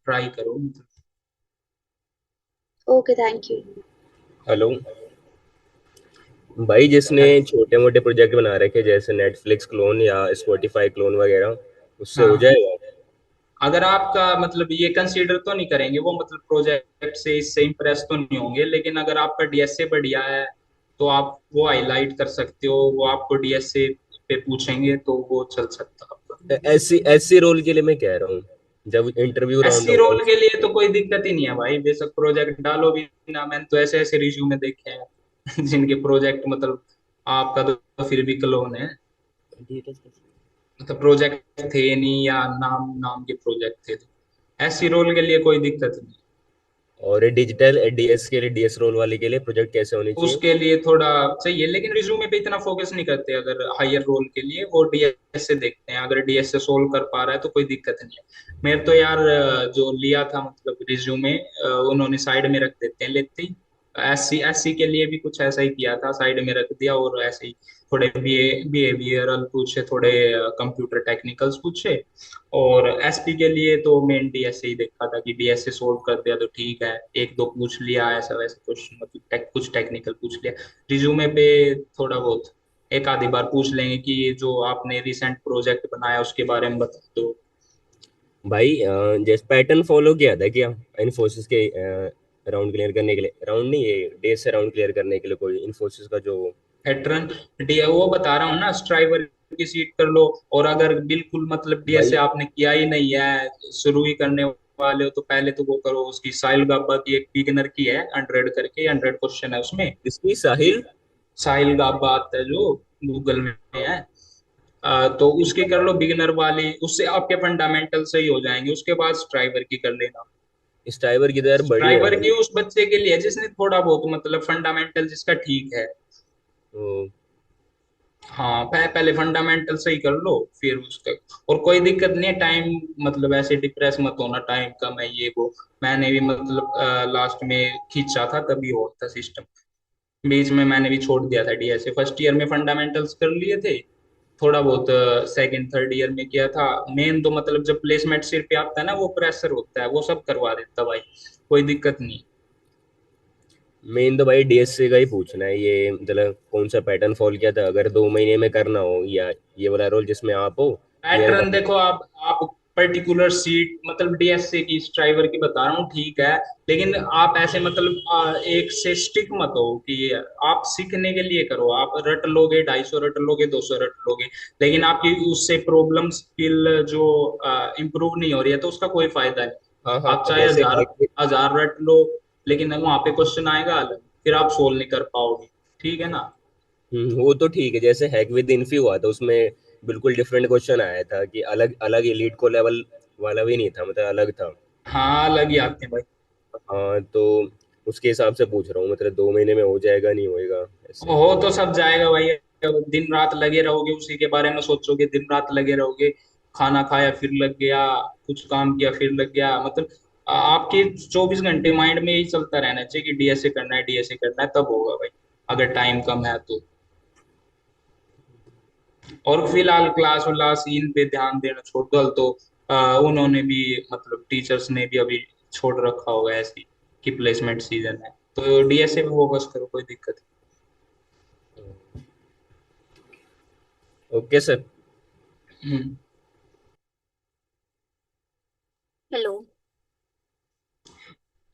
ट्राई करो मतलब। Okay thank you. हेलो भाई, जिसने छोटे मोटे प्रोजेक्ट बना रखे जैसे नेटफ्लिक्स क्लोन या स्पॉटिफाई क्लोन वगैरह, उससे हो हाँ जाएगा? अगर आपका मतलब ये कंसीडर तो नहीं करेंगे वो, मतलब प्रोजेक्ट से इससे इम्प्रेस तो नहीं होंगे, लेकिन अगर आपका डीएसए बढ़िया है तो आप वो हाईलाइट कर सकते हो। वो आपको डीएसए पे पूछेंगे तो वो चल सकता है आपका। एससी एससी रोल के लिए मैं कह रहा हूँ, जब इंटरव्यू राउंड एससी होगा रोल के लिए तो कोई दिक्कत ही नहीं है भाई, बेशक प्रोजेक्ट डालो भी ना। मैंने तो ऐसे ऐसे रिज्यूमे देखे हैं जिनके प्रोजेक्ट मतलब आपका तो फिर भी क्लोन है, मतलब प्रोजेक्ट थे नहीं या नाम नाम के प्रोजेक्ट थे। तो एससी रोल के लिए कोई दिक्कत नहीं। और डिजिटल डीएस के लिए, डीएस रोल वाले के लिए प्रोजेक्ट कैसे होने चाहिए? उसके लिए थोड़ा चाहिए, लेकिन रिज्यूमे पे इतना फोकस नहीं करते। अगर हायर रोल के लिए वो डीएस से देखते हैं, अगर डीएस से सोल्व कर पा रहा है तो कोई दिक्कत नहीं है। मेरे तो यार जो लिया था मतलब रिज्यूमे, उन्होंने साइड में रख देते हैं लेते ही। एससी एससी के लिए भी कुछ ऐसा ही किया था, साइड में रख दिया, और ऐसे ही थोड़े बिहेवियरल पूछे, थोड़े कंप्यूटर टेक्निकल्स पूछे। और एसपी के लिए तो मेन डीएसए ही देखा था कि डीएसए सोल्व कर दिया तो ठीक है, एक दो पूछ लिया ऐसा वैसा क्वेश्चन, मतलब कुछ टेक्निकल पूछ लिया। रिज्यूमे पे थोड़ा बहुत एक आधी बार पूछ लेंगे कि ये जो आपने रिसेंट प्रोजेक्ट बनाया उसके बारे में बता दो। भाई जैसे पैटर्न फॉलो किया था क्या इन्फोसिस के राउंड क्लियर करने के लिए? राउंड नहीं, ये डे से राउंड क्लियर करने के लिए कोई इन्फोसिस का जो। पैटर्न डी वो बता रहा हूँ ना, स्ट्राइवर की सीट कर लो। और अगर बिल्कुल मतलब डीएसए भाई आपने किया ही नहीं है, शुरू ही करने वाले हो, तो पहले तो वो करो उसकी। साहिल गाबा की एक बिगिनर की है, 100 करके, 100 क्वेश्चन है उसमें। इसकी साहिल। साहिल गाबा आता है जो गूगल में है। तो उसकी कर लो बिगिनर वाली, उससे आपके फंडामेंटल सही हो जाएंगे। उसके बाद स्ट्राइवर की कर लेना। स्ट्राइवर की तो यार बड़ी है स्ट्राइवर भाई। की उस बच्चे के लिए जिसने थोड़ा बहुत मतलब फंडामेंटल जिसका ठीक है। तो हाँ पहले फंडामेंटल सही कर लो फिर उसका। और कोई दिक्कत नहीं है, टाइम मतलब ऐसे डिप्रेस मत होना, टाइम कम है ये वो। मैंने भी मतलब लास्ट में खींचा था तभी होता सिस्टम। बीच में मैंने भी छोड़ दिया था डीएसए, फर्स्ट ईयर में फंडामेंटल्स कर लिए थे, थोड़ा बहुत सेकंड थर्ड ईयर में किया था। मेन तो मतलब जब प्लेसमेंट सिर पे आता है ना वो प्रेशर होता है, वो सब करवा देता भाई, कोई दिक्कत नहीं। मेन तो भाई डीएससी का ही पूछना है, ये मतलब कौन सा पैटर्न फॉलो किया था, अगर 2 महीने में करना हो, या ये वाला रोल जिसमें आप हो, ये पैटर्न देखो आप पर्टिकुलर सीट मतलब डीएसए की इस ड्राइवर की बता रहा हूँ, ठीक है। लेकिन आप ऐसे मतलब एक से स्टिक मत हो कि आप सीखने के लिए करो, आप रट लोगे 250 रट लोगे 200 रट लोगे, लेकिन आपकी उससे प्रॉब्लम स्किल जो इम्प्रूव नहीं हो रही है तो उसका कोई फायदा नहीं। हाँ हाँ, आप तो चाहे जैसे 1000 रट लो, लेकिन वहां पे क्वेश्चन आएगा अलग, फिर आप सोल्व नहीं कर पाओगे, ठीक है ना। वो तो ठीक है, जैसे हैक विद इन्फी हुआ था उसमें बिल्कुल डिफरेंट क्वेश्चन आया था कि अलग अलग एलीट को लेवल वाला भी नहीं था, मतलब अलग था। हाँ अलग ही आते हैं भाई। हाँ, तो उसके हिसाब से पूछ रहा हूँ, मतलब 2 महीने में हो जाएगा नहीं होएगा ऐसे। हो तो सब जाएगा भाई, अब दिन रात लगे रहोगे उसी के बारे में सोचोगे, दिन रात लगे रहोगे, खाना खाया फिर लग गया, कुछ काम किया फिर लग गया, मतलब आपके 24 घंटे माइंड में यही चलता रहना चाहिए कि डीएसए करना है डीएसए करना है, तब होगा भाई, अगर टाइम कम है तो। और फिलहाल क्लास व्लास इन पे ध्यान देना छोड़ दो तो उन्होंने भी मतलब टीचर्स ने भी अभी छोड़ रखा होगा ऐसी कि प्लेसमेंट सीजन है, तो डीएसए पे फोकस करो, कोई दिक्कत ओके सर। नहीं। हेलो।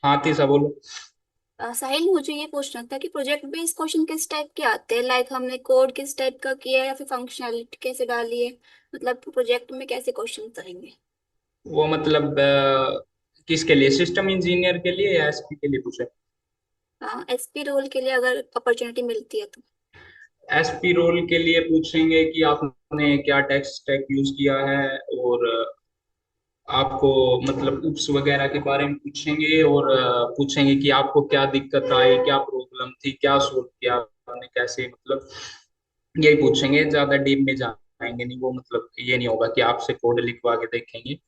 हाँ तीसरा बोलो। साहिल, मुझे ये पूछना था कि प्रोजेक्ट बेस्ड क्वेश्चन किस टाइप के आते हैं, लाइक हमने कोड किस टाइप का किया है या फिर फंक्शनैलिटी कैसे डाली है, मतलब प्रोजेक्ट में कैसे क्वेश्चन आएंगे। वो मतलब किसके लिए, सिस्टम इंजीनियर के लिए या एसपी के लिए पूछे। एसपी रोल के लिए अगर अपॉर्चुनिटी मिलती है तो। एसपी रोल के लिए पूछेंगे कि आपने क्या टेक स्टैक यूज किया है, और आपको मतलब उप्स वगैरह के बारे में पूछेंगे, और पूछेंगे कि आपको क्या दिक्कत आई, क्या प्रॉब्लम थी, क्या सोल्व किया आपने, कैसे मतलब यही पूछेंगे, ज्यादा डीप में जाएंगे नहीं, वो मतलब ये नहीं होगा कि आपसे कोड लिखवा के देखेंगे।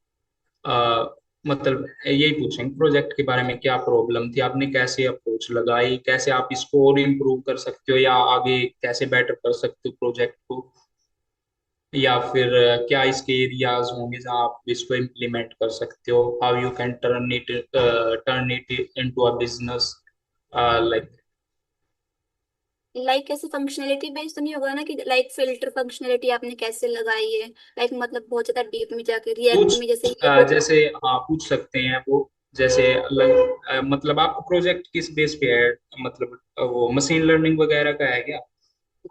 आ, मतलब यही पूछेंगे प्रोजेक्ट के बारे में, क्या प्रॉब्लम थी, आपने कैसे अप्रोच लगाई, कैसे आप इसको और इम्प्रूव कर सकते हो या आगे कैसे बेटर कर सकते हो प्रोजेक्ट को, या फिर क्या इसके एरियाज होंगे जहाँ आप इसको इम्प्लीमेंट कर सकते हो, how you can turn it into a business like. Like ऐसे फंक्शनैलिटी बेस्ड तो नहीं होगा ना कि लाइक फिल्टर फंक्शनैलिटी आपने कैसे लगाई है, लाइक मतलब बहुत ज्यादा डीप में जाके रिएक्ट पूछ में जैसे ये हो। जैसे हाँ पूछ सकते हैं वो, जैसे अलग मतलब आपका प्रोजेक्ट किस बेस पे है, मतलब वो मशीन लर्निंग वगैरह का है क्या।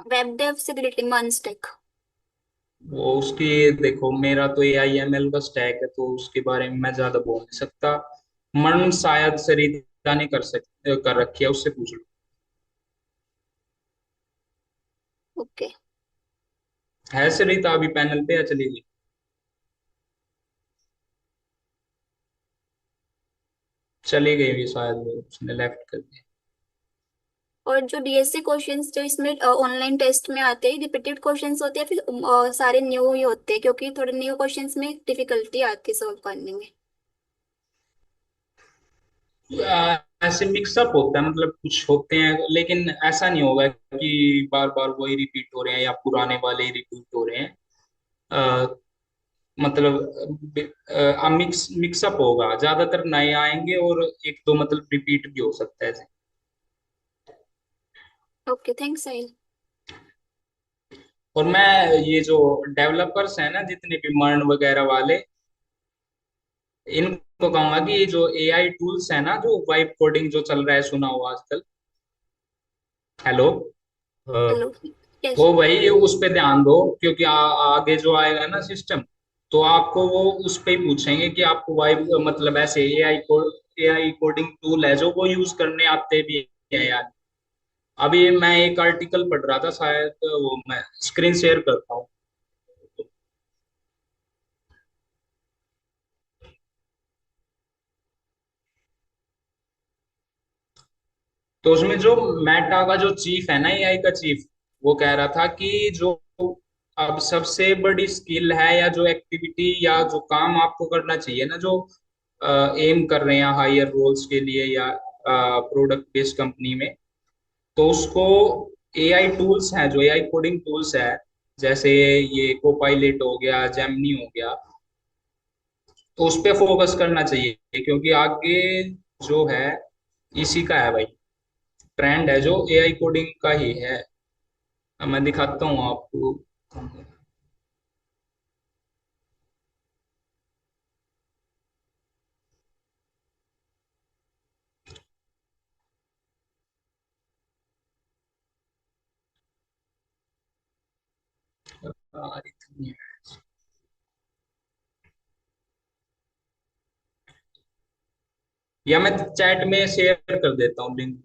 वेब डेव से रिलेटेड मंस्टेक। वो उसकी देखो, मेरा तो AIML का स्टैक है तो उसके बारे में मैं ज्यादा बोल नहीं सकता, मन शायद सरिता ने कर रखी है, उससे पूछ लो। ओके। है सरिता अभी पैनल पे या चली गई। चली गई हुई शायद, वो उसने लेफ्ट कर दिया। और जो डीएससी क्वेश्चंस जो इसमें ऑनलाइन टेस्ट में आते हैं रिपीटेड क्वेश्चंस होते हैं फिर सारे न्यू ही होते हैं, क्योंकि थोड़े न्यू क्वेश्चंस में डिफिकल्टी आती है सॉल्व करने में। ऐसे मिक्सअप होता है, मतलब कुछ होते हैं लेकिन ऐसा नहीं होगा कि बार बार वही रिपीट हो रहे हैं या पुराने वाले ही रिपीट हो रहे हैं। अ, मतलब मिक्सअप होगा, ज्यादातर नए आएंगे और एक दो मतलब रिपीट भी हो सकता है। ओके, थैंक्स साहिल। और मैं ये जो डेवलपर्स हैं ना जितने भी मर्न वगैरह वाले, इनको कहूंगा कि ये जो AI टूल्स है ना, जो वाइब कोडिंग जो चल रहा है सुना हो आजकल। हेलो। हाँ हेलो। यस। वो भाई उस पे ध्यान दो, क्योंकि आगे जो आएगा ना सिस्टम, तो आपको वो उस पे ही पूछेंगे कि आपको वाइब मतलब ऐसे AI कोडिंग टूल है जो वो यूज करने आते भी है यार। अभी मैं एक आर्टिकल पढ़ रहा था, शायद वो मैं स्क्रीन शेयर करता हूँ। तो उसमें जो मेटा का जो चीफ है ना, AI का चीफ, वो कह रहा था कि जो अब सबसे बड़ी स्किल है या जो एक्टिविटी या जो काम आपको करना चाहिए ना, जो एम कर रहे हैं हायर रोल्स के लिए या प्रोडक्ट बेस्ड कंपनी में, तो उसको AI टूल्स हैं जो AI कोडिंग टूल्स है, जैसे ये कोपायलट हो गया, जेमिनी हो गया, तो उस पे फोकस करना चाहिए, क्योंकि आगे जो है इसी का है भाई, ट्रेंड है जो AI कोडिंग का ही है। अब मैं दिखाता हूँ आपको। या मैं चैट में शेयर कर देता हूँ लिंक।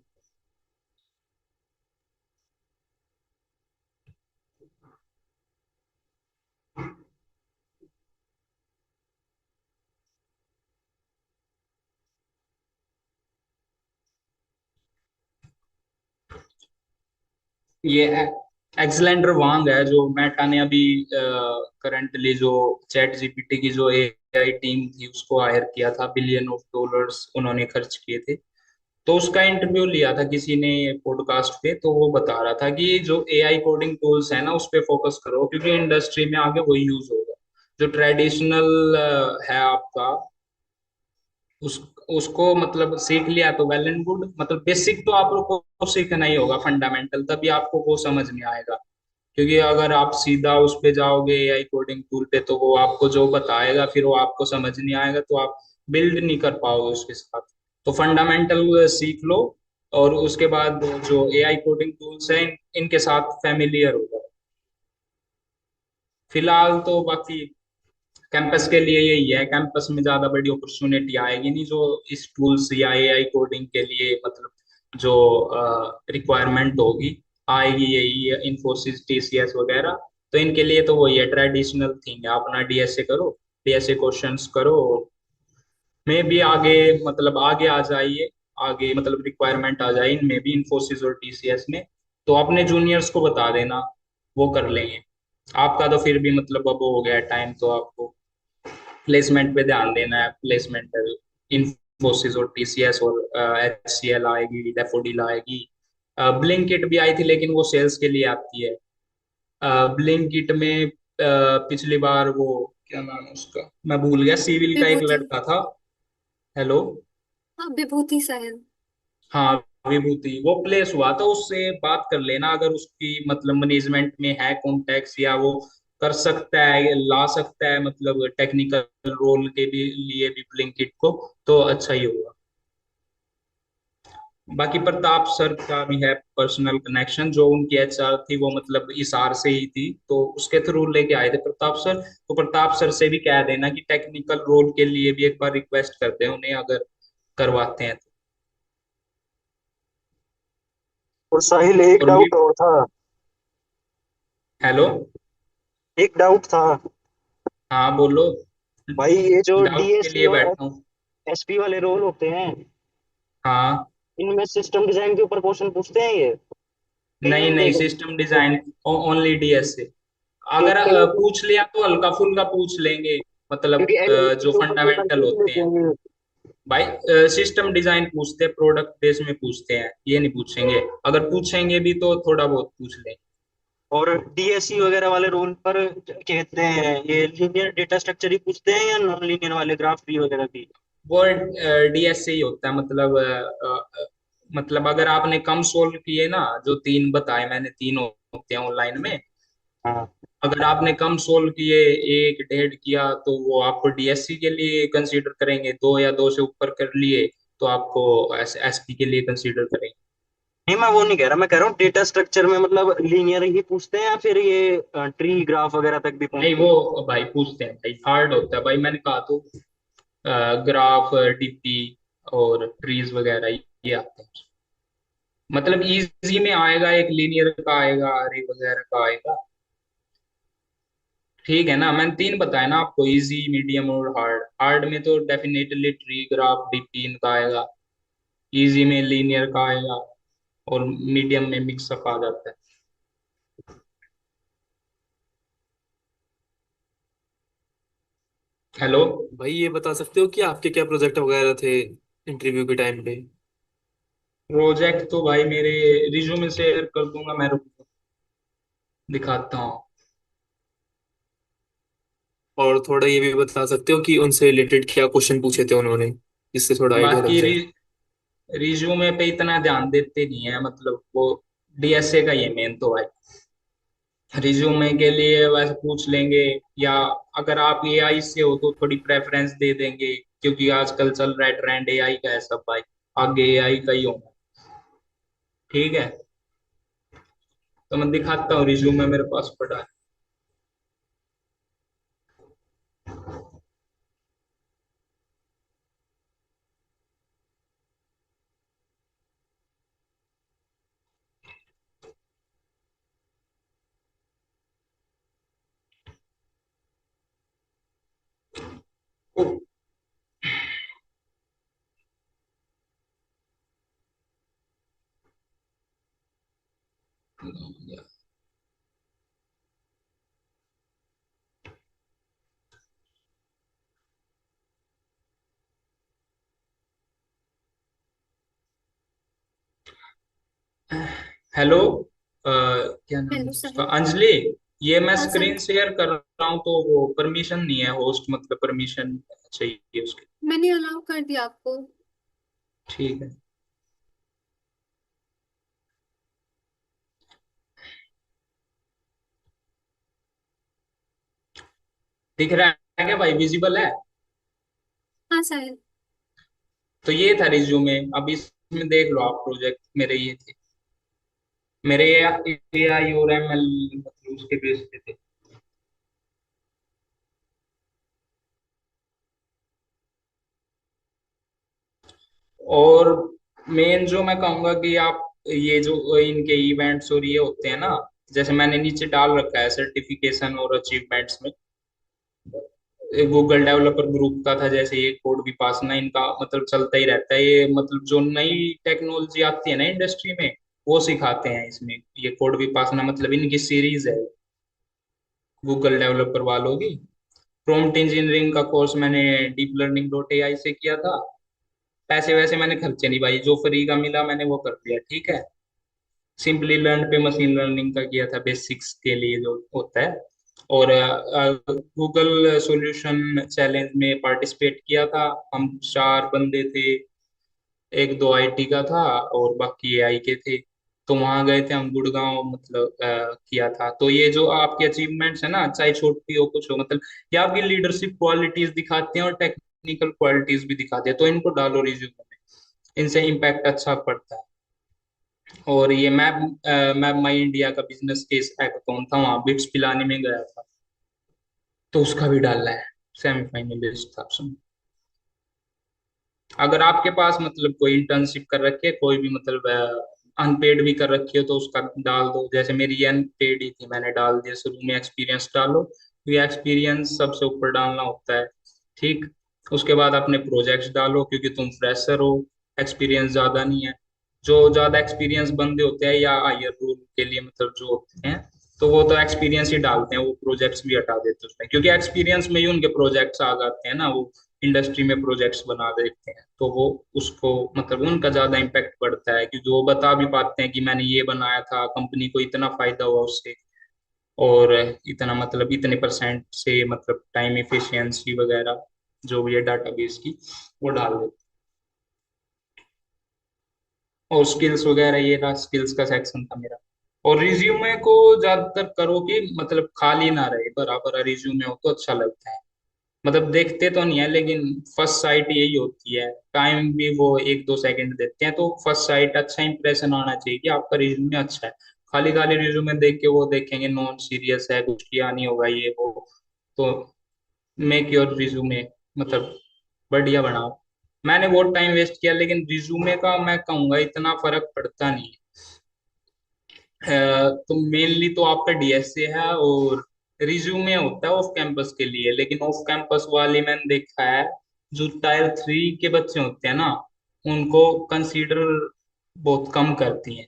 ये एक्सलेंडर वांग है जो मेटा ने अभी करंटली जो चैट जीपीटी की जो एआई टीम थी उसको हायर किया था, बिलियन ऑफ डॉलर्स उन्होंने खर्च किए थे। तो उसका इंटरव्यू लिया था किसी ने पॉडकास्ट पे, तो वो बता रहा था कि जो एआई कोडिंग टूल्स है ना उस पे फोकस करो, क्योंकि इंडस्ट्री में आगे वही यूज होगा। जो ट्रेडिशनल है आपका, उस उसको मतलब सीख लिया तो वेल एंड गुड, मतलब बेसिक तो आप लोग को सीखना ही होगा, फंडामेंटल, तभी आपको वो समझ में आएगा। क्योंकि अगर आप सीधा उस पे जाओगे एआई कोडिंग टूल पे, तो वो आपको जो बताएगा फिर वो आपको समझ नहीं आएगा, तो आप बिल्ड नहीं कर पाओगे उसके साथ। तो फंडामेंटल सीख लो, और उसके बाद जो एआई कोडिंग टूल्स हैं इनके साथ फैमिलियर हो जाओ। फिलहाल तो बाकी कैंपस के लिए यही है, कैंपस में ज्यादा बड़ी अपॉर्चुनिटी आएगी नहीं जो इस टूल्स या एआई कोडिंग के लिए मतलब जो रिक्वायरमेंट होगी आएगी, यही इन्फोसिस टीसीएस वगैरह। तो इनके लिए तो वही है, ट्रेडिशनल थिंग है, अपना डीएसए करो, डीएसए क्वेश्चंस करो, में भी आगे मतलब आगे आ जाइए, आगे मतलब रिक्वायरमेंट आ जाए इनमें भी, इन्फोसिस और टीसीएस में। तो अपने जूनियर्स को बता देना, वो कर लेंगे। आपका तो फिर भी मतलब अब हो गया टाइम, तो आपको प्लेसमेंट पे ध्यान देना है। प्लेसमेंट इन्फोसिस और टीसीएस और एचसीएल आएगी, डेफोडिल आएगी, ब्लिंकिट भी आई थी लेकिन वो सेल्स के लिए आती है। ब्लिंकिट में पिछली बार वो क्या नाम है उसका, मैं भूल गया, सिविल का एक विभूति। लड़का था। हेलो। हाँ, विभूति साहिल। हाँ, विभूति, वो प्लेस हुआ था, उससे बात कर लेना अगर उसकी मतलब मैनेजमेंट में है कॉन्टेक्ट, या वो कर सकता है, ला सकता है मतलब टेक्निकल रोल के भी लिए भी ब्लिंकिट को, तो अच्छा ही होगा। बाकी प्रताप सर का भी है पर्सनल कनेक्शन, जो उनकी एचआर थी वो मतलब इस आर से ही थी, तो उसके थ्रू लेके आए थे प्रताप सर। तो प्रताप सर से भी कह देना कि टेक्निकल रोल के लिए भी एक बार रिक्वेस्ट करते हैं उन्हें, अगर करवाते हैं तो। और साहिल एक और भी। डाउट और था। हेलो। एक डाउट था हाँ बोलो। भाई, ये जो डाउट के डीएससी लिए और बैठा हूँ। एसपी वाले रोल होते हैं, हाँ। इनमें सिस्टम डिजाइन के ऊपर क्वेश्चन पूछते हैं ये? कहीं नहीं मैंने नहीं, देखा सिस्टम डिजाइन ओनली डीएस से। अगर कहीं, पूछ लिया तो हल्का फुल्का पूछ लेंगे, मतलब क्योंकि एलएलबी जो के ऊपर पेपर फंडामेंटल पूछ होते लेते हैं। हैं। भाई सिस्टम डिजाइन पूछते हैं, प्रोडक्ट बेस में पूछते हैं, ये नहीं पूछेंगे। अगर पूछेंगे भी तो थोड़ा बहुत पूछ लेंगे। और डीएससी वगैरह वाले रोल पर कहते हैं ये लीनियर डेटा स्ट्रक्चर ही पूछते हैं या नॉन लीनियर वाले ग्राफ भी वगैरह भी? वो डीएस से ही होता है, मतलब मतलब अगर आपने कम सोल्व किए ना, जो तीन बताए मैंने, तीन होते हैं ऑनलाइन में, हाँ। अगर आपने कम सोल्व किए, एक डेढ़ किया, तो वो आपको डीएससी के लिए कंसीडर करेंगे, दो या दो से ऊपर कर लिए तो आपको एसपी के लिए कंसीडर करेंगे। नहीं, मैं वो नहीं कह रहा, मैं कह रहा हूँ डेटा स्ट्रक्चर में मतलब लीनियर ही पूछते हैं या फिर ये ट्री ग्राफ वगैरह तक भी नहीं, पहुंचते हैं? वो भाई पूछते हैं भाई, हार्ड होता है भाई, मैंने कहा तो ग्राफ, डीपी और ट्रीज वगैरह ये आते हैं। मतलब इजी में आएगा, एक लीनियर का आएगा, अरे वगैरह का आएगा। ठीक है ना, मैंने तीन बताया ना आपको, इजी, मीडियम और हार्ड। हार्ड में तो डेफिनेटली ट्री, ग्राफ, डीपी इनका आएगा। इजी में लीनियर का आएगा, और मीडियम में मिक्सअप आ जाता है। हेलो। भाई ये बता सकते हो कि आपके क्या प्रोजेक्ट वगैरह थे इंटरव्यू के टाइम पे? प्रोजेक्ट तो भाई मेरे रिज्यूमे शेयर कर दूंगा, मैं रुक दिखाता हूँ। और थोड़ा ये भी बता सकते हो कि उनसे रिलेटेड क्या क्वेश्चन पूछे थे उन्होंने, जिससे थोड़ा आइडिया लग बाकी जाए। रिज्यूमे पे इतना ध्यान देते नहीं है, मतलब वो डीएसए का ये मेन तो भाई, रिज्यूमे के लिए वैसे पूछ लेंगे, या अगर आप एआई से हो तो थोड़ी प्रेफरेंस दे देंगे, क्योंकि आजकल चल रहा है ट्रेंड एआई का है सब भाई, आगे एआई का ही होगा। ठीक है, तो मैं दिखाता हूँ, रिज्यूमे मेरे पास पड़ा है। हेलो, क्या नाम है हेलो उसका, साहिल। अंजलि। ये मैं हाँ स्क्रीन साहिल, शेयर कर रहा हूँ, तो वो परमिशन नहीं है, होस्ट मतलब परमिशन चाहिए उसकी। मैंने अलाउ कर दिया आपको। ठीक है। दिख रहा है क्या भाई, विजिबल है? हाँ साहिल। तो ये था रिज्यूमे। अब इसमें देख लो आप, प्रोजेक्ट मेरे ये थे, मेरे ए आई और एम एल मतलब उसके बेस पे थे। और मेन जो मैं कहूंगा कि आप ये जो इनके इवेंट्स और ये होते हैं ना, जैसे मैंने नीचे डाल रखा है सर्टिफिकेशन और अचीवमेंट्स में, गूगल डेवलपर ग्रुप का था, जैसे ये कोड विपासना, इनका मतलब चलता ही रहता है ये, मतलब जो नई टेक्नोलॉजी आती है ना इंडस्ट्री में, वो सिखाते हैं इसमें। ये कोड विपासना मतलब इनकी सीरीज है, गूगल डेवलपर वालों की। प्रॉम्प्ट इंजीनियरिंग का कोर्स मैंने डीप लर्निंग डॉट एआई से किया था। पैसे वैसे मैंने खर्चे नहीं भाई, जो फ्री का मिला मैंने वो कर दिया, ठीक है। सिंपली लर्न पे मशीन लर्निंग का किया था, बेसिक्स के लिए जो होता है। और गूगल सॉल्यूशन चैलेंज में पार्टिसिपेट किया था। हम 4 बंदे थे, एक दो आईटी का था और बाकी एआई के थे। तो वहां गए थे हम, गुड़गांव मतलब किया था। तो ये जो आपके अचीवमेंट्स है ना, चाहे छोटी हो कुछ हो, मतलब ये आपकी लीडरशिप क्वालिटीज दिखाते हैं और टेक्निकल क्वालिटीज भी दिखाते हैं, तो इनको डालो रिज्यूमे में, इनसे इम्पैक्ट अच्छा पड़ता है। और ये मैप मैप माई इंडिया का बिजनेस केस हैकाथॉन था, वहां बिट्स पिलाने में गया था, तो उसका भी डालना है। सेमीफाइनलिस्ट था उसमें। अगर आपके पास मतलब कोई इंटर्नशिप कर रखी है, कोई भी मतलब अनपेड भी कर रखी हो, तो उसका डाल दो। जैसे मेरी ये अनपेड ही थी, मैंने डाल दिया शुरू में। एक्सपीरियंस डालो, तो ये एक्सपीरियंस सबसे ऊपर डालना होता है, ठीक। उसके बाद अपने प्रोजेक्ट्स डालो, क्योंकि तुम फ्रेशर हो, एक्सपीरियंस ज्यादा नहीं है। जो ज्यादा एक्सपीरियंस बंदे होते हैं या हायर रोल के लिए मतलब जो होते हैं, तो वो तो एक्सपीरियंस ही डालते हैं, वो प्रोजेक्ट्स भी हटा देते हैं उसमें, क्योंकि एक्सपीरियंस में ही उनके प्रोजेक्ट्स आ जाते हैं ना, वो इंडस्ट्री में प्रोजेक्ट्स बना देते हैं, तो वो उसको मतलब उनका ज्यादा इम्पैक्ट पड़ता है, क्योंकि वो बता भी पाते हैं कि मैंने ये बनाया था, कंपनी को इतना फायदा हुआ उससे, और इतना मतलब इतने परसेंट से मतलब टाइम इफिशियंसी वगैरह जो भी है डाटाबेस की, वो डाल देते हैं। और स्किल्स वगैरह, ये रहा स्किल्स का सेक्शन था मेरा। और रिज्यूमे को ज्यादातर करो कि मतलब खाली ना रहे, भरा भरा रिज्यूमे हो तो अच्छा लगता है। मतलब देखते तो नहीं है, लेकिन फर्स्ट साइट यही होती है, टाइम भी वो 1-2 सेकंड देते हैं, तो फर्स्ट साइट अच्छा इंप्रेशन आना चाहिए कि आपका रिज्यूमे अच्छा है। खाली खाली रिज्यूमे देख के वो देखेंगे नॉन सीरियस है, कुछ किया नहीं होगा ये वो। तो मेक योर रिज्यूमे मतलब बढ़िया बनाओ। मैंने बहुत टाइम वेस्ट किया, लेकिन रिज्यूमे का मैं कहूंगा इतना फर्क पड़ता नहीं है। तो मेनली तो आपका डीएसए है, और रिज्यूमे होता है ऑफ कैंपस के लिए, लेकिन ऑफ कैंपस वाले मैंने देखा है, जो टायर 3 के बच्चे होते हैं ना, उनको कंसीडर बहुत कम करती हैं।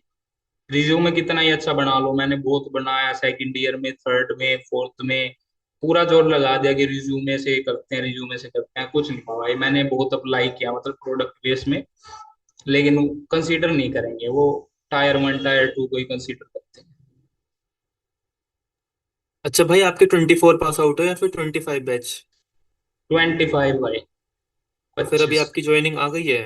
रिज्यूमे कितना ही अच्छा बना लो, मैंने बहुत बनाया, सेकंड ईयर में, थर्ड में, फोर्थ में, पूरा जोर लगा दिया कि रिज्यूमे से करते हैं, रिज्यूमे से करते हैं, कुछ नहीं हुआ भाई। मैंने बहुत अप्लाई किया मतलब प्रोडक्ट बेस में, लेकिन कंसीडर नहीं करेंगे वो, टायर 1 टायर 2 को ही कंसीडर करते हैं। अच्छा भाई, आपके 24 पास आउट हो या फिर 25 बैच? 25 भाई, तो फिर अभी 25। आपकी ज्वाइनिंग आ गई है?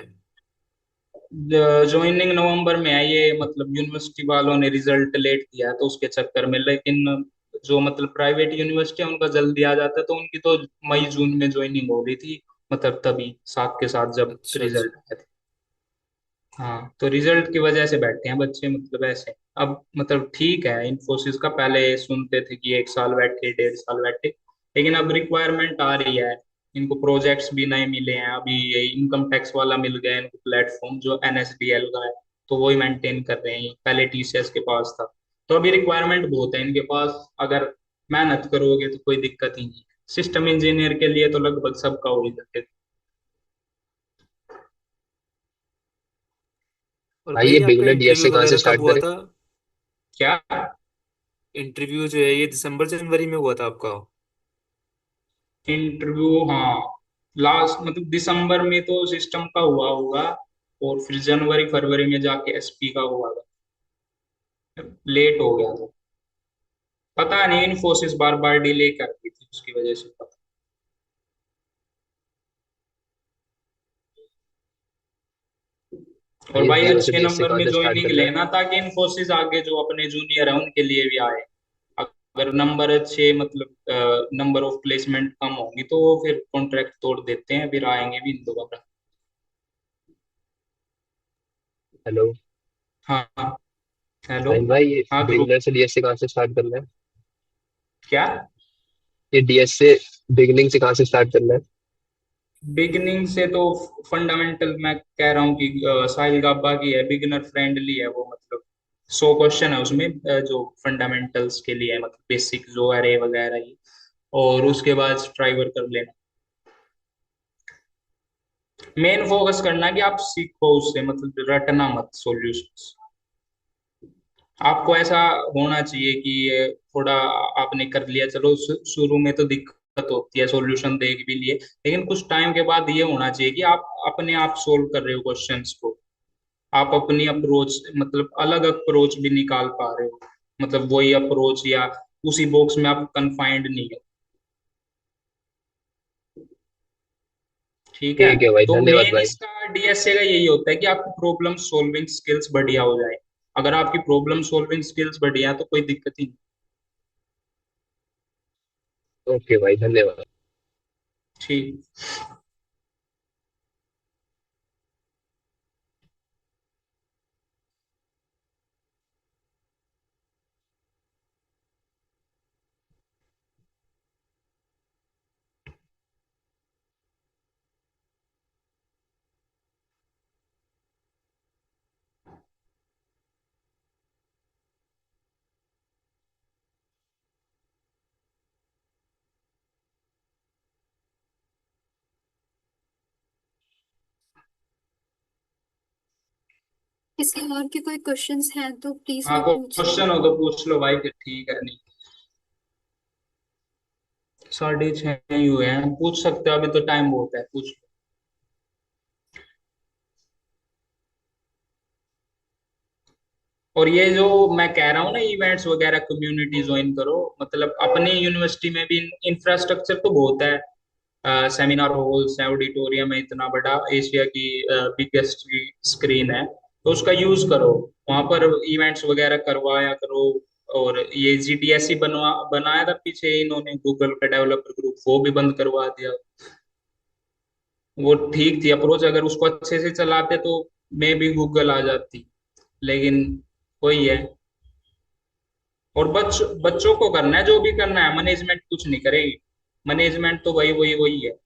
ज्वाइनिंग नवंबर में है, ये मतलब यूनिवर्सिटी वालों ने रिजल्ट लेट दिया है, तो उसके चक्कर में। लेकिन जो मतलब प्राइवेट यूनिवर्सिटी है उनका जल्दी आ जाता है, तो उनकी तो मई जून में ज्वाइनिंग हो रही थी, मतलब तभी साथ के साथ जब अच्छा अच्छा। रिजल्ट आए थे। हाँ, तो रिजल्ट की वजह से बैठे हैं बच्चे मतलब ऐसे। अब मतलब ठीक है, इन्फोसिस का पहले सुनते थे कि 1 साल बैठे, 1.5 साल बैठे, लेकिन अब रिक्वायरमेंट आ रही है। इनको प्रोजेक्ट्स भी नए मिले हैं, अभी ये इनकम टैक्स वाला मिल गया है इनको प्लेटफॉर्म, जो एनएसडीएल का है, तो वही मेंटेन कर रहे हैं, पहले टीसीएस के पास था। तो अभी रिक्वायरमेंट बहुत है इनके पास, अगर मेहनत करोगे तो कोई दिक्कत ही नहीं। सिस्टम इंजीनियर के लिए तो लगभग सबका हो ही जाते। और भाई भाई ये आपका बिगनर इंटरव्यू डीएसए कहाँ से वगैरह कब स्टार्ट हुआ करें? था? क्या इंटरव्यू जो है ये दिसंबर जनवरी में हुआ था आपका? इंटरव्यू? हाँ, लास्ट मतलब दिसंबर में तो सिस्टम का हुआ होगा, और फिर जनवरी फरवरी में जाके एसपी का हुआ था। लेट हो गया था, पता नहीं इन्फोसिस बार बार डिले कर रही थी उसकी वजह से। पता। और ये भाई जीरो से अच्छे डीएसए नंबर कहाँ में से स्टार्ट ज्वाइनिंग करना है? लेना, ताकि इन्फोसिस आगे जो अपने जूनियर है उनके लिए भी आए। अगर नंबर अच्छे मतलब नंबर ऑफ प्लेसमेंट कम होंगी तो वो फिर कॉन्ट्रैक्ट तोड़ देते हैं, फिर आएंगे भी दोबारा। हेलो हाँ हाँ, हेलो। साहिल भाई, ये हाँ ध्रुव। बिगनर से डीएसए कहाँ से स्टार्ट करना है? क्या? ये डीएसए बिगनिंग से कहाँ से स्टार्ट करना है? बिगनिंग से तो फंडामेंटल मैं कह रहा हूँ कि साहिल गाबा की है, बिगिनर फ्रेंडली है वो। मतलब 100 क्वेश्चन है उसमें जो फंडामेंटल्स के लिए है, मतलब बेसिक जो अरे वगैरह ही। और उसके बाद स्ट्राइवर कर लेना। मेन फोकस करना कि आप सीखो उससे, मतलब रटना मत सॉल्यूशंस। आपको ऐसा होना चाहिए कि ये थोड़ा आपने कर लिया, चलो शुरू में तो दिक्कत होती है सॉल्यूशन देख भी लिए, लेकिन कुछ टाइम के बाद ये होना चाहिए कि आप अपने आप सोल्व कर रहे हो क्वेश्चंस को। आप अपनी अप्रोच मतलब अलग अप्रोच भी निकाल पा रहे हो, मतलब वही अप्रोच या उसी बॉक्स में आप कंफाइंड नहीं हो। ठीक है। ठीक है भाई, तो धन्यवाद मेन भाई। इसका डीएसए का यही होता है कि आपकी प्रॉब्लम सॉल्विंग स्किल्स बढ़िया हो जाए। अगर आपकी प्रॉब्लम सॉल्विंग स्किल्स बढ़िया है तो कोई दिक्कत ही नहीं। ओके भाई, धन्यवाद। ठीक। किसी और के कोई क्वेश्चंस हैं तो प्लीज हाँ, वो पूछ ले। क्वेश्चन हो तो पूछ लो भाई, फिर ठीक है। नहीं, 6:30 ही हुए हैं, पूछ सकते हो, अभी तो टाइम बहुत है, पूछ लो। और ये जो मैं कह रहा हूँ ना इवेंट्स वगैरह, कम्युनिटी ज्वाइन करो। मतलब अपनी यूनिवर्सिटी में भी इंफ्रास्ट्रक्चर तो बहुत है, सेमिनार हॉल्स है, ऑडिटोरियम है इतना बड़ा, एशिया की बिगेस्ट स्क्रीन है, तो उसका यूज करो। वहां पर इवेंट्स वगैरह करवाया करो। और ये जीडीएसई बनाया था पीछे इन्होंने, गूगल का डेवलपर ग्रुप, वो भी बंद करवा दिया। वो ठीक थी अप्रोच, अगर उसको अच्छे से चलाते तो मैं भी गूगल आ जाती। लेकिन वही है। और बच्चों को करना है जो भी करना है, मैनेजमेंट कुछ नहीं करेगी। मैनेजमेंट तो वही वही वही है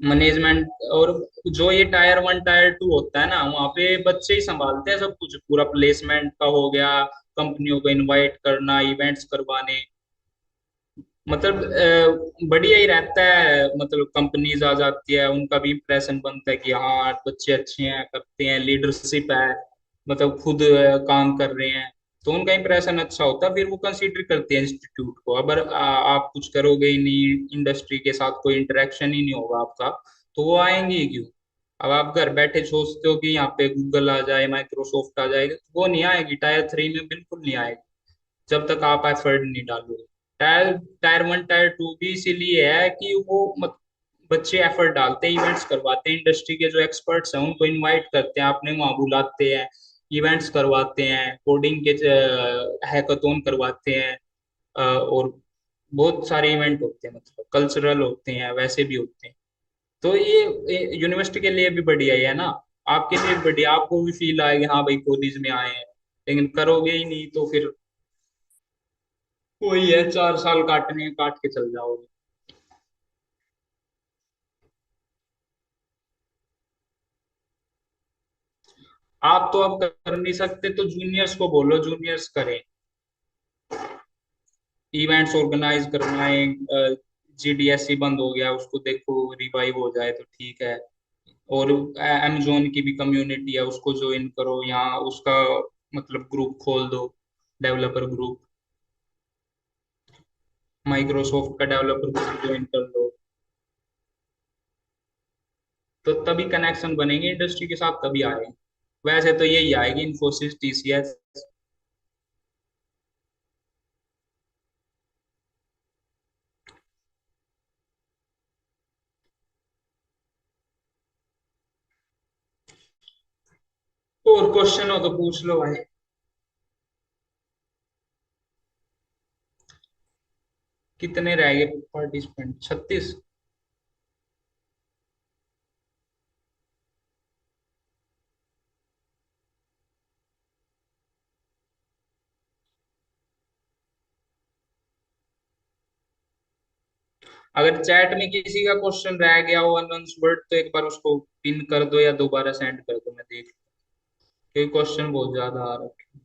मैनेजमेंट। और जो ये टायर 1 टायर 2 होता है ना, वहाँ पे बच्चे ही संभालते हैं सब कुछ, पूरा प्लेसमेंट का हो गया, कंपनियों को इनवाइट करना, इवेंट्स करवाने। मतलब बढ़िया ही रहता है, मतलब कंपनीज आ जाती है, उनका भी इंप्रेशन बनता है कि हाँ बच्चे अच्छे हैं, करते हैं, लीडरशिप है, मतलब खुद काम कर रहे हैं। तो उनका इंप्रेशन अच्छा होता है, फिर वो कंसीडर करते हैं इंस्टीट्यूट को। अगर आप कुछ करोगे ही नहीं, इंडस्ट्री के साथ कोई इंटरेक्शन ही नहीं होगा आपका, तो वो आएंगे ही क्यों? अब आप घर बैठे सोचते हो कि यहाँ पे गूगल आ जाए, माइक्रोसॉफ्ट आ जाएगा, तो वो नहीं आएगी, टायर 3 में बिल्कुल नहीं आएगी जब तक आप एफर्ट नहीं डालोगे। टायर टायर 1 टायर 2 भी इसीलिए है कि वो बच्चे एफर्ट डालते हैं, इवेंट्स करवाते हैं, इंडस्ट्री के जो एक्सपर्ट्स हैं उनको इनवाइट करते हैं, अपने वहां बुलाते हैं, इवेंट्स करवाते हैं, कोडिंग के हैकाथॉन करवाते हैं। और बहुत सारे इवेंट होते हैं, मतलब कल्चरल होते हैं, वैसे भी होते हैं। तो ये यूनिवर्सिटी के लिए भी बढ़िया ही है ना, आपके लिए भी बढ़िया, आपको भी फील आएगा हाँ भाई कॉलेज में आए हैं। लेकिन करोगे ही नहीं तो फिर वही है, 4 साल काटने काट के चल जाओगे। आप तो अब कर नहीं सकते तो जूनियर्स को बोलो, जूनियर्स करें। इवेंट्स ऑर्गेनाइज करना है, जीडीएससी बंद हो गया, उसको देखो रिवाइव हो जाए तो ठीक है। और अमेजोन की भी कम्युनिटी है, उसको ज्वाइन करो, यहाँ उसका मतलब ग्रुप खोल दो। डेवलपर ग्रुप, माइक्रोसॉफ्ट का डेवलपर ग्रुप ज्वाइन कर लो, तो तभी कनेक्शन बनेंगे इंडस्ट्री के साथ, तभी आएगी। वैसे तो यही आएगी, इन्फोसिस, टीसीएस। और क्वेश्चन हो तो पूछ लो भाई। कितने रह गए पार्टिसिपेंट? 36। अगर चैट में किसी का क्वेश्चन रह गया हो अनआंसर्ड, तो एक बार उसको पिन कर दो या दोबारा सेंड कर दो, मैं देख लूं, क्योंकि क्वेश्चन बहुत ज्यादा आ रखे हैं।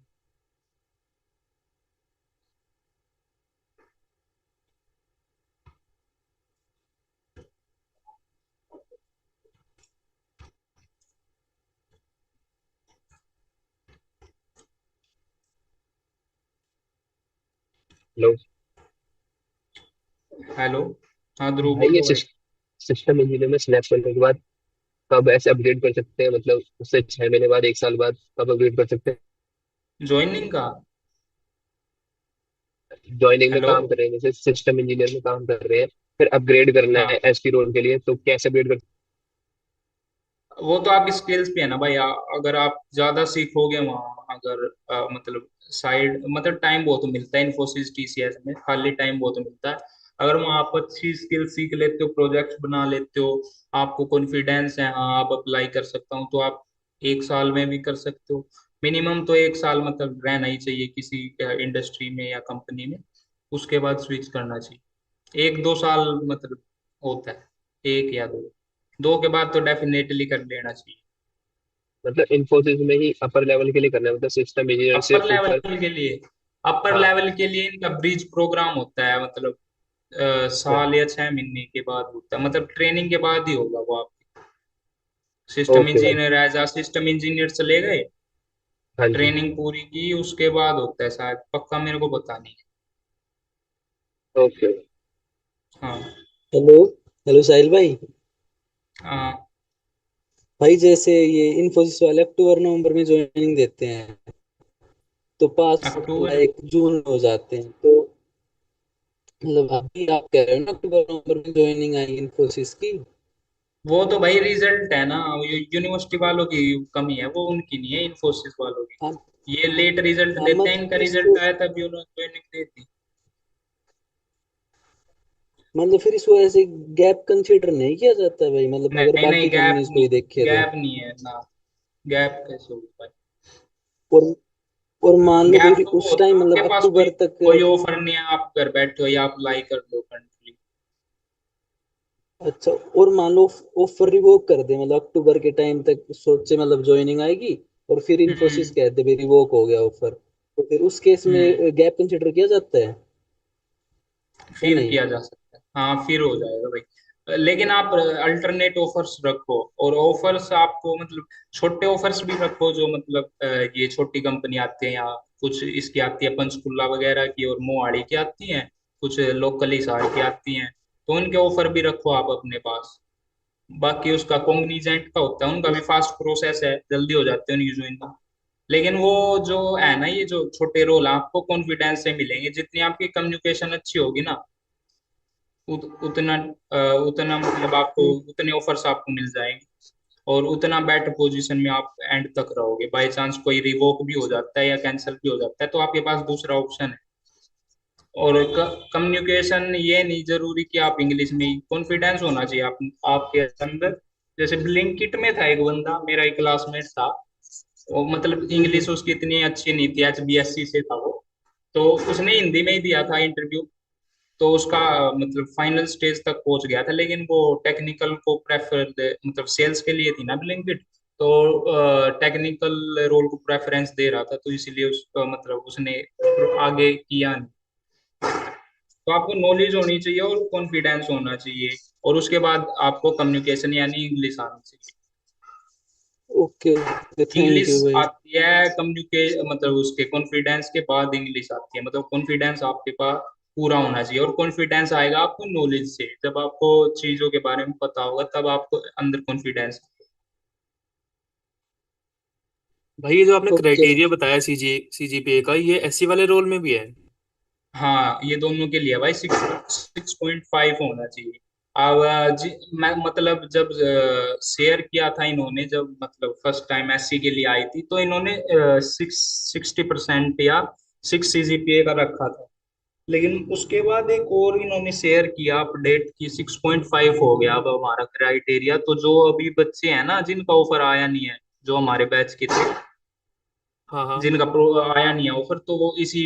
हेलो हेलो, हाँ ध्रुव भाई, ये बोलो भाई। सिस्टम इंजीनियर में स्नैप करने के बाद कब ऐसे अपग्रेड कर सकते हैं? मतलब उससे 6 महीने बाद, 1 साल बाद कब अपग्रेड कर सकते हैं? ज्वाइनिंग का? ज्वाइनिंग में हेलो। काम कर रहे हैं, जैसे सिस्टम इंजीनियर में काम कर रहे हैं, फिर अपग्रेड करना है हाँ, एसपी रोल के लिए, तो कैसे अपग्रेड कर? वो तो आपकी स्किल्स पे है ना भाई। अगर आप ज्यादा सीखोगे वहाँ, अगर मतलब साइड, मतलब टाइम बहुत मिलता है इन्फोसिस टीसीएस में, खाली टाइम बहुत मिलता है। अगर वहाँ आप अच्छी स्किल सीख लेते हो, प्रोजेक्ट्स बना लेते हो, आपको कॉन्फिडेंस है, हाँ आप अप्लाई कर सकता हूँ, तो आप 1 साल में भी कर सकते हो। मिनिमम तो 1 साल मतलब रहना ही चाहिए किसी इंडस्ट्री में या कंपनी में, उसके बाद स्विच करना चाहिए। 1-2 साल मतलब होता है, 1 या 2, 2 के बाद तो डेफिनेटली कर लेना चाहिए। मतलब इन्फोसिस में ही अपर लेवल के लिए करना है, मतलब सिस्टम इंजीनियर से अपर लेवल ऊपर? के लिए, अपर हाँ। लेवल के लिए इनका ब्रिज प्रोग्राम होता है, मतलब हाँ। साल या 6 महीने के बाद होता है, मतलब ट्रेनिंग के बाद ही होगा वो। आप सिस्टम ओके भाई। इंजीनियर, एज आ सिस्टम इंजीनियर चले गए, हाँ जी। ट्रेनिंग पूरी की, उसके बाद होता है शायद, पक्का मेरे को पता नहीं ओके। है। हाँ। हेलो। हेलो साहिल भाई। हाँ, भाई जैसे ये इन्फोसिस वाले अक्टूबर नवंबर में ज्वाइनिंग देते हैं, तो पास अक्टूबर। लाइक जून में हो जाते हैं, तो मतलब अभी आप कह रहे हो ना अक्टूबर नवंबर में ज्वाइनिंग आई इन्फोसिस की। वो तो भाई रिजल्ट है ना, यूनिवर्सिटी वालों की कमी है, वो उनकी नहीं है, इन्फोसिस वालों की। हाँ। ये लेट रिजल्ट हाँ देते हैं, मतलब इनका फिर रिजल्ट इसको, आया तभी उन्होंने ज्वाइनिंग दे दी। मतलब फिर इस वजह से गैप कंसीडर नहीं किया जाता भाई, मतलब अगर नहीं नहीं, बाकी गैप कंपनीज को नहीं, ही देखे तो। गैप नहीं है ना। गैप कैसे होगा? और और मान लो गैप फिर तो वो उस होता टाइम है आपके मतलब पास कोई अक्टूबर तक। कोई ऑफर नहीं है, आप घर बैठे हो या आप अप्लाई कर दो कंट्री। अच्छा, और मान लो ऑफर रिवोक कर दे, मतलब अक्टूबर के टाइम तक सोचे मतलब ज्वाइनिंग आएगी, और फिर इन्फोसिस हम्म। कहते भाई रिवोक हो गया ऑफर, तो फिर उस केस में हम्म। गैप कंसिडर किया जाता है या फिर नहीं? किया जा सकता है, हाँ फिर हो जाएगा भाई। लेकिन आप अल्टरनेट ऑफर्स रखो, और ऑफर्स आपको मतलब छोटे ऑफर्स भी रखो, जो मतलब ये छोटी कंपनी आती है, यहाँ कुछ इसकी आती है पंचकुला वगैरह की, और मोहाली की आती हैं, कुछ लोकल हिसार की आती हैं, तो उनके ऑफर भी रखो आप अपने पास। बाकी उसका कॉग्निजेंट का होता है, उनका भी फास्ट प्रोसेस है, जल्दी हो जाते हैं उनकी ज्वाइनिंग। लेकिन वो जो है ना, ये जो छोटे रोल आपको कॉन्फिडेंस से मिलेंगे, जितनी आपकी कम्युनिकेशन अच्छी होगी ना, उतना उतना मतलब आपको उतने ऑफर्स आपको मिल जाएंगे, और उतना बेटर पोजीशन में आप एंड तक रहोगे। बाय चांस कोई रिवोक भी हो जाता है या कैंसिल भी हो जाता है, तो आपके पास दूसरा ऑप्शन है। और कम्युनिकेशन ये नहीं जरूरी कि आप इंग्लिश में ही, कॉन्फिडेंस होना चाहिए आपके अंदर। जैसे ब्लिंकिट में था एक बंदा, मेरा एक क्लासमेट था, वो मतलब इंग्लिश उसकी इतनी अच्छी नहीं थी, HBSC से था वो, तो उसने हिंदी में ही दिया था इंटरव्यू, तो उसका मतलब फाइनल स्टेज तक पहुंच गया था। लेकिन वो टेक्निकल को प्रेफर, मतलब सेल्स के लिए थी ना ब्लिंकिट, तो टेक्निकल रोल को प्रेफरेंस दे रहा था, तो इसीलिए उसका मतलब उसने आगे किया नहीं। तो आपको नॉलेज होनी चाहिए और कॉन्फिडेंस होना चाहिए, और उसके बाद आपको कम्युनिकेशन यानी इंग्लिश आनी चाहिए। Okay okay, thank English you भाई। आती है कम्युनिके मतलब उसके कॉन्फिडेंस के बाद इंग्लिश आती है, मतलब कॉन्फिडेंस आपके पास पूरा होना चाहिए, और कॉन्फिडेंस आएगा आपको नॉलेज से, जब आपको चीजों के बारे में पता होगा तब आपको अंदर कॉन्फिडेंस। भाई ये जो आपने ओके क्राइटेरिया बताया सीजीपीए का, ये एससी वाले रोल में भी है? हाँ ये दोनों के लिए भाई 6.5 होना चाहिए। अब मैं मतलब जब शेयर किया था इन्होंने, जब मतलब फर्स्ट टाइम एससी के लिए आई थी, तो इन्होंने 60% या 6 सीजीपीए का रखा था। लेकिन उसके बाद एक और इन्होंने शेयर किया अपडेट की 6.5 हो गया अब हमारा क्राइटेरिया। तो जो अभी बच्चे हैं ना जिनका ऑफर आया नहीं है, जो हमारे बैच के थे हाँ हाँ। जिनका प्रो आया नहीं है ऑफर, तो वो इसी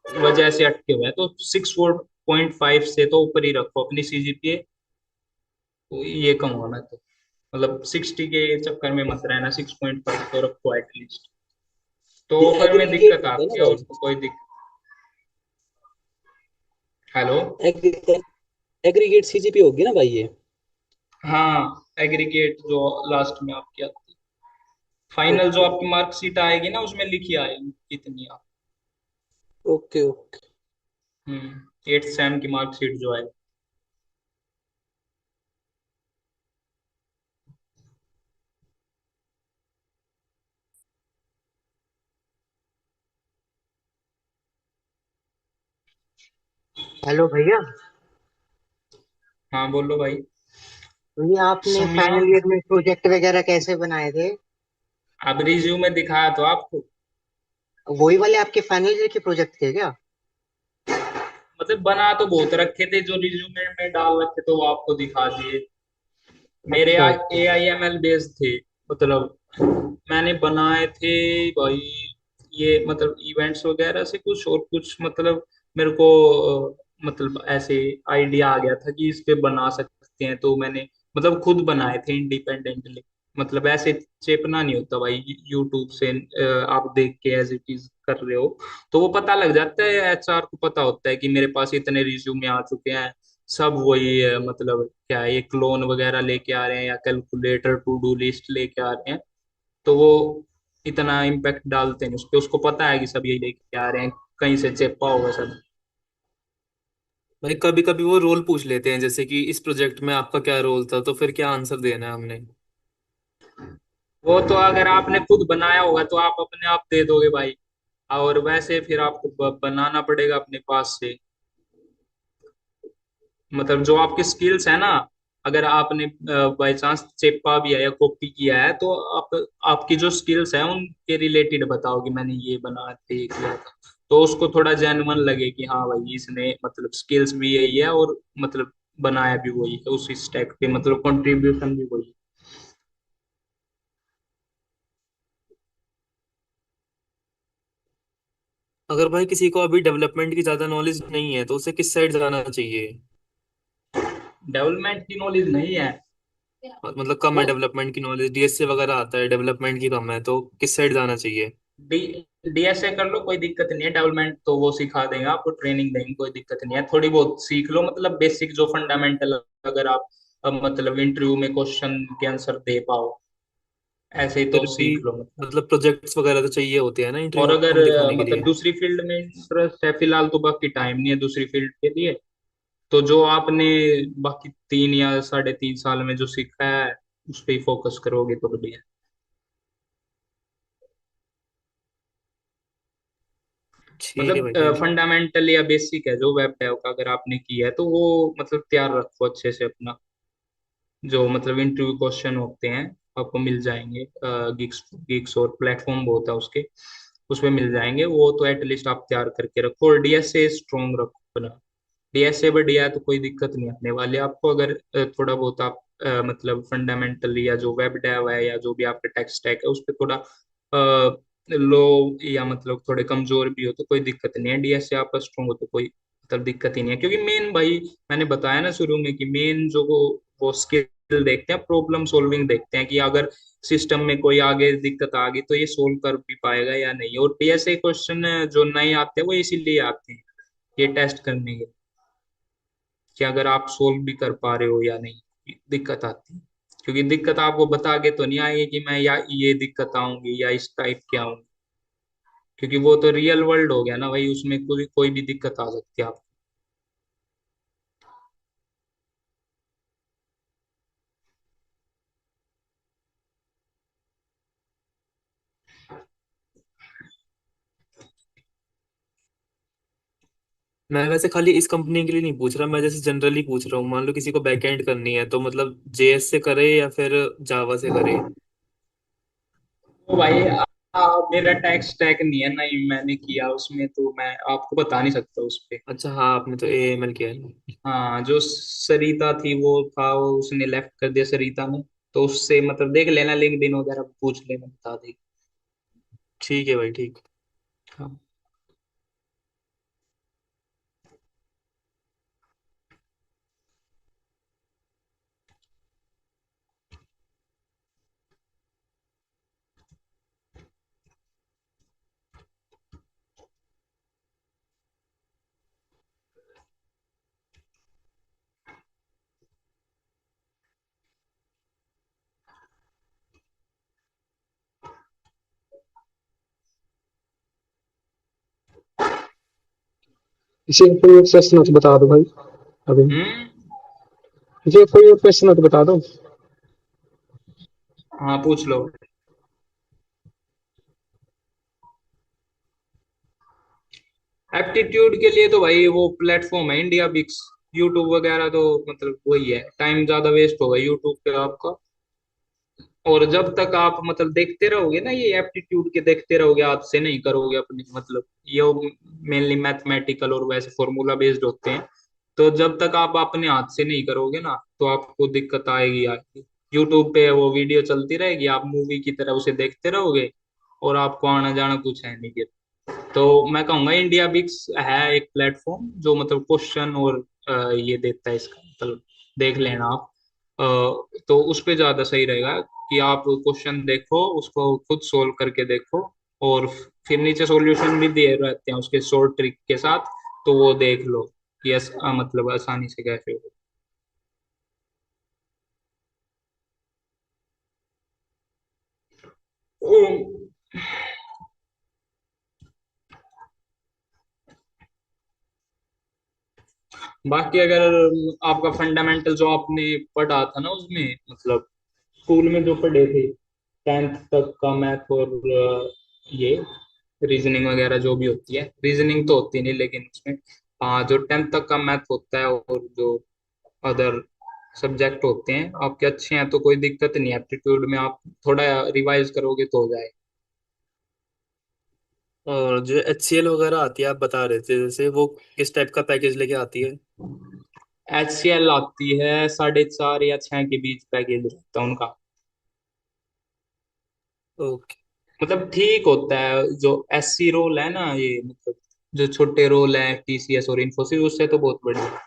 वजह से अटके हुए हैं। तो 6.5 से तो ऊपर ही रखो अपनी सीजीपीए, तो ये कम होना तो मतलब 60 के चक्कर में मत रहना, 6.5 तो रखो एटलीस्ट। तो ये ऑफर में एग्रीगेट दिक्कत होता है आती ना है और भाई? तो कोई दिक्कत। हेलो। एग्रीगेट सीजीपी होगी ना भाई ये? हाँ एग्रीगेट जो लास्ट में आपकी आती है, फाइनल जो ओके आपकी मार्कशीट आएगी ना उसमें लिखी आएगी कितनी आप। Okay okay. 8th सेम की मार्कशीट जो है। हेलो भैया। हाँ बोलो भाई। भैया आपने सुमिया, फाइनल ईयर में प्रोजेक्ट वगैरह कैसे बनाए थे? अब रिज्यूम में दिखाया तो आपको, वही वाले आपके फाइनल ईयर के प्रोजेक्ट थे क्या? मतलब बना तो बहुत रखे थे, जो रिज्यूमे में डाल रखे तो वो आपको दिखा दिए। मेरे अच्छा अच्छा। AIML बेस्ड थे, मतलब मैंने बनाए थे भाई। ये मतलब इवेंट्स वगैरह से कुछ और कुछ, मतलब मेरे को मतलब ऐसे आइडिया आ गया था कि इस पे बना सकते हैं, तो मैंने मतलब खुद बनाए थे इंडिपेंडेंटली। मतलब ऐसे चेपना नहीं होता भाई यूट्यूब से, आप देख के एज इट इज कर रहे हो तो वो पता लग जाता है, HR को पता होता है कि मेरे पास इतने रिज्यूमे आ चुके हैं, सब वही है, मतलब क्या है, ये क्लोन वगैरह लेके आ रहे हैं या कैलकुलेटर टू डू लिस्ट लेके आ रहे हैं, तो वो इतना इम्पैक्ट डालते हैं उस पे, उसको पता है कि सब यही लेके आ रहे हैं, कहीं से चेपा होगा सब। भाई कभी कभी वो रोल पूछ लेते हैं, जैसे कि इस प्रोजेक्ट में आपका क्या रोल था, तो फिर क्या आंसर देना है हमने? वो तो अगर आपने खुद बनाया होगा तो आप अपने आप दे दोगे भाई, और वैसे फिर आपको बनाना पड़ेगा अपने पास से। मतलब जो आपकी स्किल्स है ना, अगर आपने बाय चांस चेपा भी है या कॉपी किया है, तो आप आपकी जो स्किल्स है उनके रिलेटेड बताओ कि मैंने ये बना थे ये किया था, तो उसको थोड़ा जेन्युइन लगे कि हाँ भाई इसने मतलब स्किल्स भी यही है और मतलब बनाया भी वही है उसी स्टैक पे, मतलब कंट्रीब्यूशन भी वही है। अगर भाई किसी को अभी डेवलपमेंट की ज्यादा नॉलेज नहीं है, तो उसे किस साइड जाना चाहिए? डेवलपमेंट की नॉलेज नहीं है मतलब कम है वो डेवलपमेंट की नॉलेज, डीएसए वगैरह आता है, डेवलपमेंट की कम है, तो किस साइड जाना चाहिए? डी DSA कर लो, कोई दिक्कत नहीं है, डेवलपमेंट तो वो सिखा देंगे आपको, ट्रेनिंग देंगे, कोई दिक्कत नहीं है, थोड़ी बहुत सीख लो, मतलब बेसिक जो फंडामेंटल, अगर आप मतलब इंटरव्यू में क्वेश्चन के आंसर दे पाओ, ऐसे ही तो फिर भी सीख लो मतलब। मतलब प्रोजेक्ट्स वगैरह तो चाहिए होते हैं ना और इंटरव्यू अगर में दिखाने के मतलब लिए? दूसरी फील्ड में इंटरेस्ट है फिलहाल, तो बाकी टाइम नहीं है दूसरी फील्ड के लिए, तो जो आपने बाकी 3 या 3.5 साल में जो सीखा है उस पर ही फोकस करोगे तो बढ़िया। ठीक है भाई, मतलब थैंक यू। फंडामेंटल या बेसिक है जो वेब डेव का अगर आपने किया है तो वो मतलब तैयार रखो अच्छे से अपना, जो मतलब इंटरव्यू क्वेश्चन होते हैं आपको मिल जाएंगे, गिग्स गिग्स और प्लेटफॉर्म बहुत है उसके, उसमें मिल जाएंगे वो, तो एटलीस्ट आप तैयार करके रखो और DSA स्ट्रॉन्ग रखो अपना। DSA बढ़िया है तो कोई दिक्कत नहीं आने वाली आपको, अगर थोड़ा बहुत आप मतलब फंडामेंटल या जो वेब डेव है या जो भी आपका टेक स्टैक है उस पर थोड़ा लो या मतलब थोड़े कमजोर भी हो तो कोई दिक्कत नहीं है, DSA आपका स्ट्रॉन्ग हो तो कोई मतलब दिक्कत ही नहीं है, क्योंकि मेन भाई मैंने बताया ना शुरू में कि मेन जो वो स्किल देखते हैं, प्रॉब्लम सॉल्विंग देखते हैं कि अगर सिस्टम में कोई आगे दिक्कत आ गई तो ये सोल्व कर भी पाएगा या नहीं, और DSA क्वेश्चन जो नहीं आते वो इसीलिए आते हैं ये टेस्ट करने के, कि अगर आप सोल्व भी कर पा रहे हो या नहीं, दिक्कत आती है। क्योंकि दिक्कत आपको बता के तो नहीं आएगी कि मैं या ये दिक्कत आऊंगी या इस टाइप की आऊंगी, क्योंकि वो तो रियल वर्ल्ड हो गया ना भाई, उसमें कोई कोई भी दिक्कत आ सकती है आपको। मैं वैसे खाली इस कंपनी के लिए नहीं पूछ रहा, मैं जैसे जनरली पूछ रहा हूँ। मान लो किसी को बैकएंड करनी है तो मतलब जेएस से करे या फिर जावा से करे? तो भाई मेरा टैक स्टैक नहीं है ना, ही मैंने किया उसमें, तो मैं आपको बता नहीं सकता उस पे। अच्छा हाँ, आपने तो एएमएल किया है ना। हाँ, जो सरिता थी वो था, वो उसने लेफ्ट कर दिया सरिता ने, तो उससे मतलब देख लेना, लिंक्डइन वगैरह पूछ लेना, बता देगी। ठीक है भाई, ठीक। हाँ। इसे कोई और प्रश्न हो तो बता दो भाई अभी। मुझे कोई और क्वेश्चन हो तो बता दो। हाँ पूछ लो। एप्टीट्यूड के लिए तो भाई वो प्लेटफॉर्म है इंडिया बिक्स, यूट्यूब वगैरह तो मतलब वही है, टाइम ज्यादा वेस्ट होगा यूट्यूब पे आपका। और जब तक आप मतलब देखते रहोगे ना, ये एप्टीट्यूड के देखते रहोगे, हाथ से नहीं करोगे अपने, मतलब ये मेनली मैथमेटिकल और वैसे फॉर्मूला बेस्ड होते हैं, तो जब तक आप अपने हाथ से नहीं करोगे ना, तो आपको दिक्कत आएगी आएगी। यूट्यूब पे वो वीडियो चलती रहेगी, आप मूवी की तरह उसे देखते रहोगे, और आपको आना जाना कुछ है नहीं फिर। तो मैं कहूंगा इंडिया बिक्स है एक प्लेटफॉर्म जो मतलब क्वेश्चन और ये देता है इसका मतलब, देख लेना आप। तो उस पे ज्यादा सही रहेगा कि आप क्वेश्चन देखो, उसको खुद सोल्व करके देखो, और फिर नीचे सॉल्यूशन भी दिए रहते हैं उसके शॉर्ट ट्रिक के साथ, तो वो देख लो कि मतलब आसानी से कैसे हो। बाकी अगर आपका फंडामेंटल जो आपने पढ़ा था ना उसमें, मतलब स्कूल में जो पढ़े थे 10th तक का मैथ और ये रीजनिंग वगैरह जो भी होती है, रीजनिंग तो होती नहीं लेकिन उसमें, हाँ जो 10th तक का मैथ होता है और जो अदर सब्जेक्ट होते हैं आपके अच्छे हैं, तो कोई दिक्कत नहीं है, एप्टीट्यूड में आप थोड़ा रिवाइज करोगे तो हो जाए। और जो एचसीएल वगैरह आती है आप बता रहे थे, जैसे वो किस टाइप का पैकेज लेके आती है? HCL आती है 4.5 या 6 के बीच पैकेज रहता है उनका। ओके। मतलब ठीक होता है, जो SC रोल है ना ये, मतलब जो छोटे रोल है TCS और इन्फोसिस, उससे तो बहुत बढ़िया है।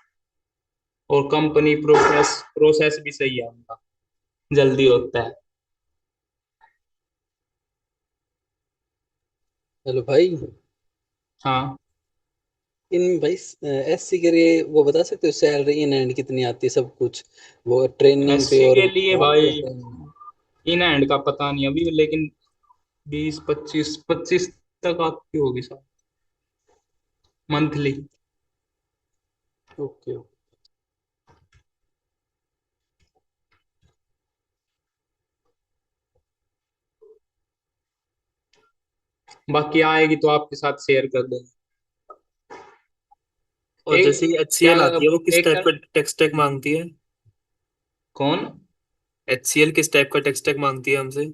और कंपनी प्रोसेस प्रोसेस भी सही है उनका, जल्दी होता है। हेलो भाई। हाँ। इन भाई SC के लिए वो बता सकते हो सैलरी इन एंड कितनी आती है सब कुछ, वो ट्रेनिंग पे SC और के लिए काम भाई कैसा है? इन हैंड का पता नहीं अभी, लेकिन 20 25 25 तक आपकी होगी सर, मंथली। ओके। बाकी आएगी तो आपके साथ शेयर कर देंगे। और एक जैसे क्या एचसीएल आती है वो किस एक टाइप का टेक स्टैक मांगती है? कौन? एचसीएल किस टाइप का टेक स्टैक मांगती है हमसे?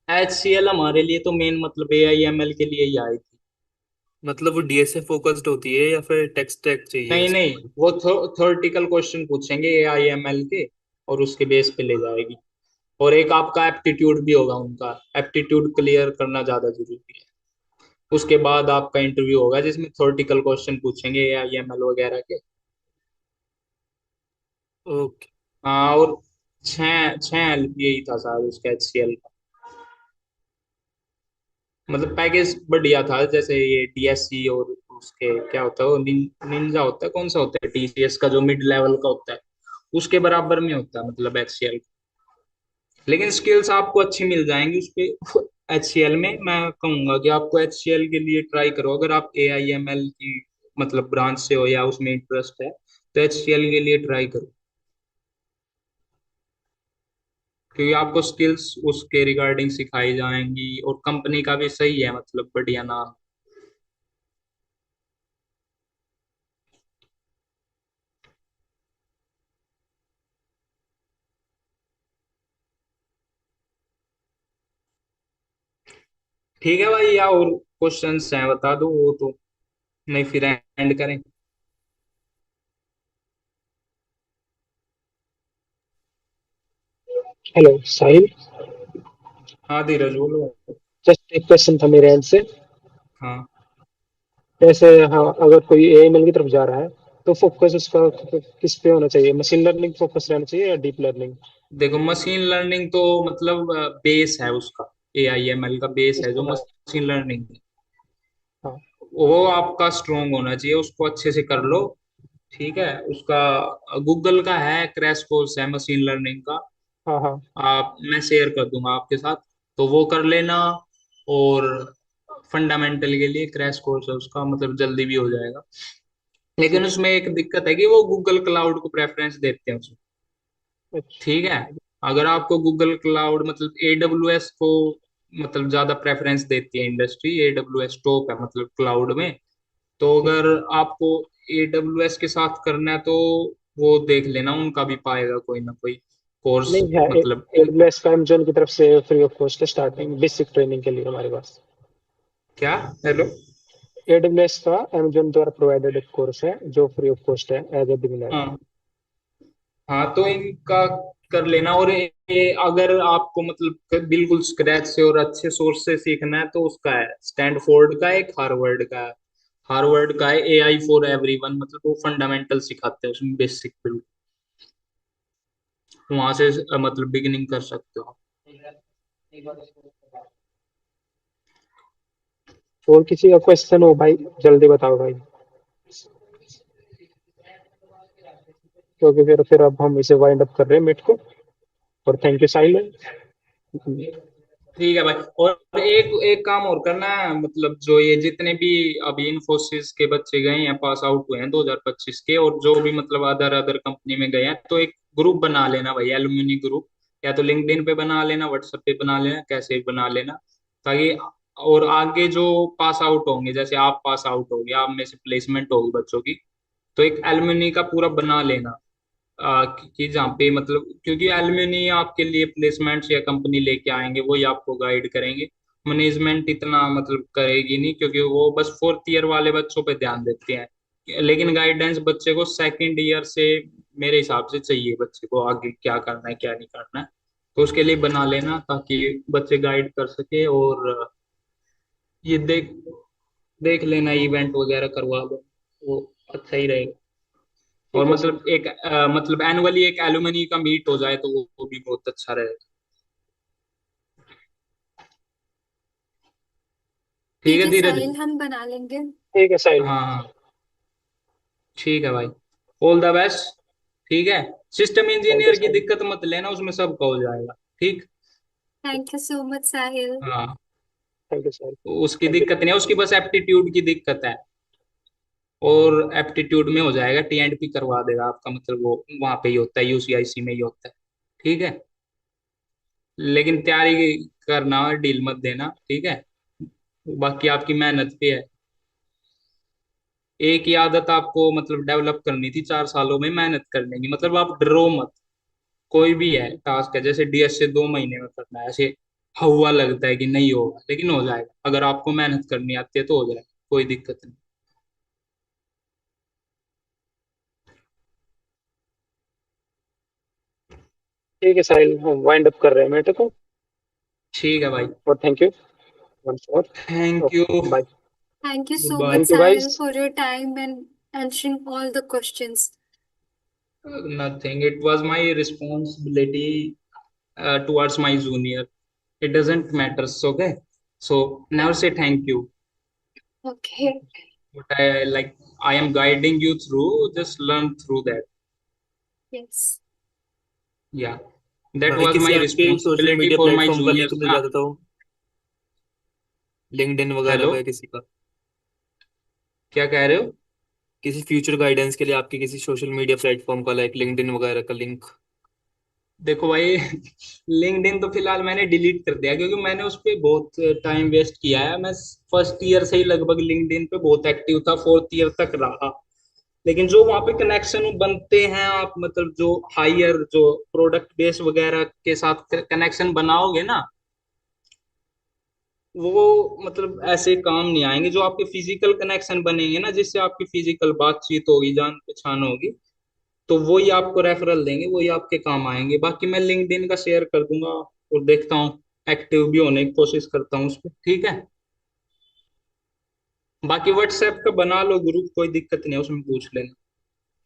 HCL हमारे लिए तो मेन मतलब AI ML के लिए ही आई थी। मतलब वो डीएसए फोकस्ड होती है या फिर टेक स्टैक चाहिए नहीं नहीं, उसको? वो थ्योरेटिकल क्वेश्चन पूछेंगे AI ML के, और उसके बेस पे ले जाएगी। और एक आपका एप्टीट्यूड भी होगा, उनका एप्टीट्यूड क्लियर करना ज्यादा जरूरी है। उसके बाद आपका इंटरव्यू होगा जिसमें थ्योरेटिकल क्वेश्चन पूछेंगे AI ML वगैरह के। ओके। हाँ, और छः छः यही था शायद उसका HCL का, मतलब पैकेज बढ़िया था, जैसे ये DSC और उसके क्या होता है वो निंजा होता है, कौन सा होता है TCS का जो मिड लेवल का होता है, उसके बराबर में होता है मतलब HCL। लेकिन स्किल्स आपको अच्छी मिल जाएंगी उस पे। HCL में मैं कहूंगा कि आपको HCL के लिए ट्राई करो, अगर आप AIML की मतलब ब्रांच से हो या उसमें इंटरेस्ट है तो HCL के लिए ट्राई करो, क्योंकि आपको स्किल्स उसके रिगार्डिंग सिखाई जाएंगी और कंपनी का भी सही है, मतलब बढ़िया नाम। ठीक है भाई, या और क्वेश्चंस हैं बता दो वो तो, नहीं फिर एंड करें। हेलो साहिल, हाँ धीरज बोलो। जस्ट एक क्वेश्चन था मेरे एंड से। हाँ जैसे हाँ, अगर कोई एएमएल की तरफ जा रहा है तो फोकस उसका किस पे होना चाहिए? मशीन लर्निंग फोकस रहना चाहिए या डीप लर्निंग? देखो, मशीन लर्निंग तो मतलब बेस है उसका, AIML का बेस है जो हाँ मशीन लर्निंग है, हाँ वो आपका स्ट्रोंग होना चाहिए, उसको अच्छे से कर लो। ठीक है, उसका गूगल का है, क्रैश कोर्स है मशीन लर्निंग का, हाँ हाँ। आप मैं शेयर कर दूंगा आपके साथ, तो वो कर लेना। और फंडामेंटल के लिए क्रैश कोर्स है उसका, मतलब जल्दी भी हो जाएगा। लेकिन ठीक उसमें एक दिक्कत है कि वो गूगल क्लाउड को प्रेफरेंस देते हैं उसमें। है। ठीक है, अगर आपको गूगल क्लाउड मतलब AWS को मतलब ज्यादा प्रेफरेंस देती है इंडस्ट्री, AWS टॉप है मतलब क्लाउड में। तो अगर आपको AWS के साथ करना है तो वो देख लेना, उनका भी पाएगा कोई ना कोई कोर्स नहीं है, मतलब। एडब्ल्यूएस का अमेज़न की तरफ से फ्री ऑफ कॉस्ट है स्टार्टिंग बेसिक ट्रेनिंग के लिए हमारे पास। क्या? हेलो। एडब्ल्यूएस का अमेज़न द्वारा प्रोवाइडेड एक कोर्स है जो फ्री ऑफ कॉस्ट है एज ए बिगिनर। हाँ हाँ, तो इनका कर लेना। और अगर आपको मतलब बिल्कुल स्क्रैच से और अच्छे सोर्स से सीखना है तो उसका है स्टैनफोर्ड का, एक हार्वर्ड का है। हार्वर्ड का है AI फॉर एवरीवन, मतलब वो फंडामेंटल सिखाते हैं उसमें, बेसिक बिल्कुल। वहां से मतलब बिगिनिंग कर सकते हो आप। और किसी का क्वेश्चन हो भाई जल्दी बताओ भाई, क्योंकि फिर अब हम इसे वाइंड अप कर रहे हैं मीट को। और थैंक यू साहिल। ठीक है भाई, और एक एक काम और करना है, मतलब जो ये जितने भी अभी इन्फोसिस के बच्चे गए हैं, पास आउट हुए हैं 2025 के, और जो भी मतलब अदर अदर कंपनी में गए हैं, तो एक ग्रुप बना लेना भाई, एलुमनी ग्रुप। या तो लिंक्डइन पे बना लेना, व्हाट्सएप पे बना लेना, कैसे भी बना लेना, ताकि और आगे जो पास आउट होंगे, जैसे आप पास आउट हो गए, आप में से प्लेसमेंट होगी बच्चों की, तो एक एलुमनी का पूरा बना लेना। कि जहाँ पे मतलब, क्योंकि एलुमनी आपके लिए प्लेसमेंट्स या कंपनी लेके आएंगे, वही आपको गाइड करेंगे। मैनेजमेंट इतना मतलब करेगी नहीं, क्योंकि वो बस 4th ईयर वाले बच्चों पे ध्यान देते हैं, लेकिन गाइडेंस बच्चे को 2nd ईयर से मेरे हिसाब से चाहिए, बच्चे को आगे क्या करना है क्या नहीं करना है। तो उसके लिए बना लेना ताकि बच्चे गाइड कर सके। और ये देख देख लेना, इवेंट वगैरह करवा लो, वो अच्छा ही रहेगा। और ठीक है मतलब एक मतलब एनुअली एक एलुमनी का मीट हो जाए तो वो भी बहुत अच्छा रहेगा। ठीक ठीक है है धीरज। साहिल, हम बना लेंगे। ठीक है साहिल। हाँ हाँ, ठीक है भाई, ऑल द बेस्ट। ठीक है, सिस्टम थैंक यू इंजीनियर की साहिल। दिक्कत मत लेना, उसमें सबका हो जाएगा। ठीक। थैंक यू सो मच साहिल। हाँ, थैंक यू साहिल। उसकी थैंक यू। दिक्कत नहीं है, उसकी बस एप्टीट्यूड की दिक्कत है। और एप्टीट्यूड में हो जाएगा, T&P करवा देगा आपका, मतलब वो वहां पे ही होता है, UCIC में ही होता है। ठीक है, लेकिन तैयारी करना, डील मत देना, ठीक है। बाकी आपकी मेहनत पे है। एक ही आदत आपको मतलब डेवलप करनी थी 4 सालों में, मेहनत करने की, मतलब आप डरो मत। कोई भी है टास्क है, जैसे DS से 2 महीने में करना है, ऐसे हवा लगता है कि नहीं होगा, लेकिन हो जाएगा, अगर आपको मेहनत करनी आती है तो हो जाएगा, कोई दिक्कत नहीं। ठीक है साहिल, हम वाइंड अप कर रहे हैं मीट को। ठीक है भाई, और thank you once more. Thank you, bye. Thank you good so bye. much thank you Sahil guys. for your time and answering all the questions. Nothing, it was my responsibility towards my junior. It doesn't matter, okay? So never say thank you. Okay. But I am guiding you through, just learn through that. Yes. Yeah. That भाई was किसी my आपके social responsibility media for my platform का link juniors मिल ना। जाता तो, LinkedIn वगैरह hello, का किसी का, क्या कह रहे हो? किसी फ्यूचर गाइडेंस के लिए आपके किसी सोशल मीडिया प्लेटफॉर्म का लाइक लिंक्डइन वगैरह का लिंक। देखो भाई, लिंक्डइन तो फिलहाल मैंने डिलीट कर दिया क्योंकि मैंने उस पर बहुत टाइम वेस्ट किया है। मैं फर्स्ट ईयर से ही लगभग लिंक्डइन पे बहुत एक्टिव था, फोर्थ ईयर तक रहा। लेकिन जो वहाँ पे कनेक्शन बनते हैं, आप मतलब जो हायर जो प्रोडक्ट बेस वगैरह के साथ कनेक्शन बनाओगे ना, वो मतलब ऐसे काम नहीं आएंगे। जो आपके फिजिकल कनेक्शन बनेंगे ना, जिससे आपकी फिजिकल बातचीत होगी, जान पहचान होगी, तो वही आपको रेफरल देंगे, वही आपके काम आएंगे। बाकी मैं लिंक्डइन का शेयर कर दूंगा और देखता हूँ, एक्टिव भी होने की कोशिश करता हूँ उस पर, ठीक है। बाकी व्हाट्सएप का बना लो ग्रुप, कोई दिक्कत नहीं है, उसमें पूछ लेना।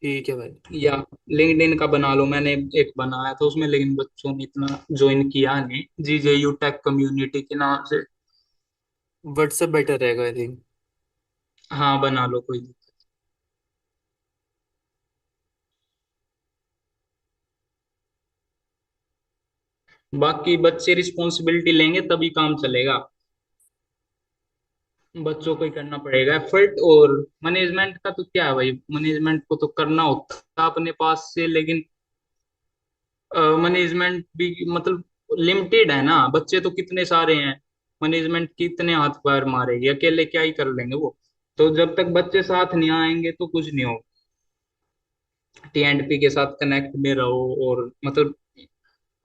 ठीक है भाई। या लिंक्डइन का बना लो, मैंने एक बनाया था उसमें, लेकिन बच्चों ने इतना ज्वाइन किया नहीं, जीजेयू टेक कम्युनिटी के नाम से। व्हाट्सएप बेटर रहेगा आई थिंक। हाँ बना लो, कोई दिक्कत। बाकी बच्चे रिस्पॉन्सिबिलिटी लेंगे तभी काम चलेगा, बच्चों को ही करना पड़ेगा एफर्ट। और मैनेजमेंट का तो क्या है भाई, मैनेजमेंट को तो करना होता है अपने पास से, लेकिन मैनेजमेंट भी मतलब लिमिटेड है ना, बच्चे तो कितने सारे हैं, मैनेजमेंट कितने हाथ पैर मारेगी, अकेले क्या ही कर लेंगे वो। तो जब तक बच्चे साथ नहीं आएंगे तो कुछ नहीं होगा। टीएनपी के साथ कनेक्ट में रहो, और मतलब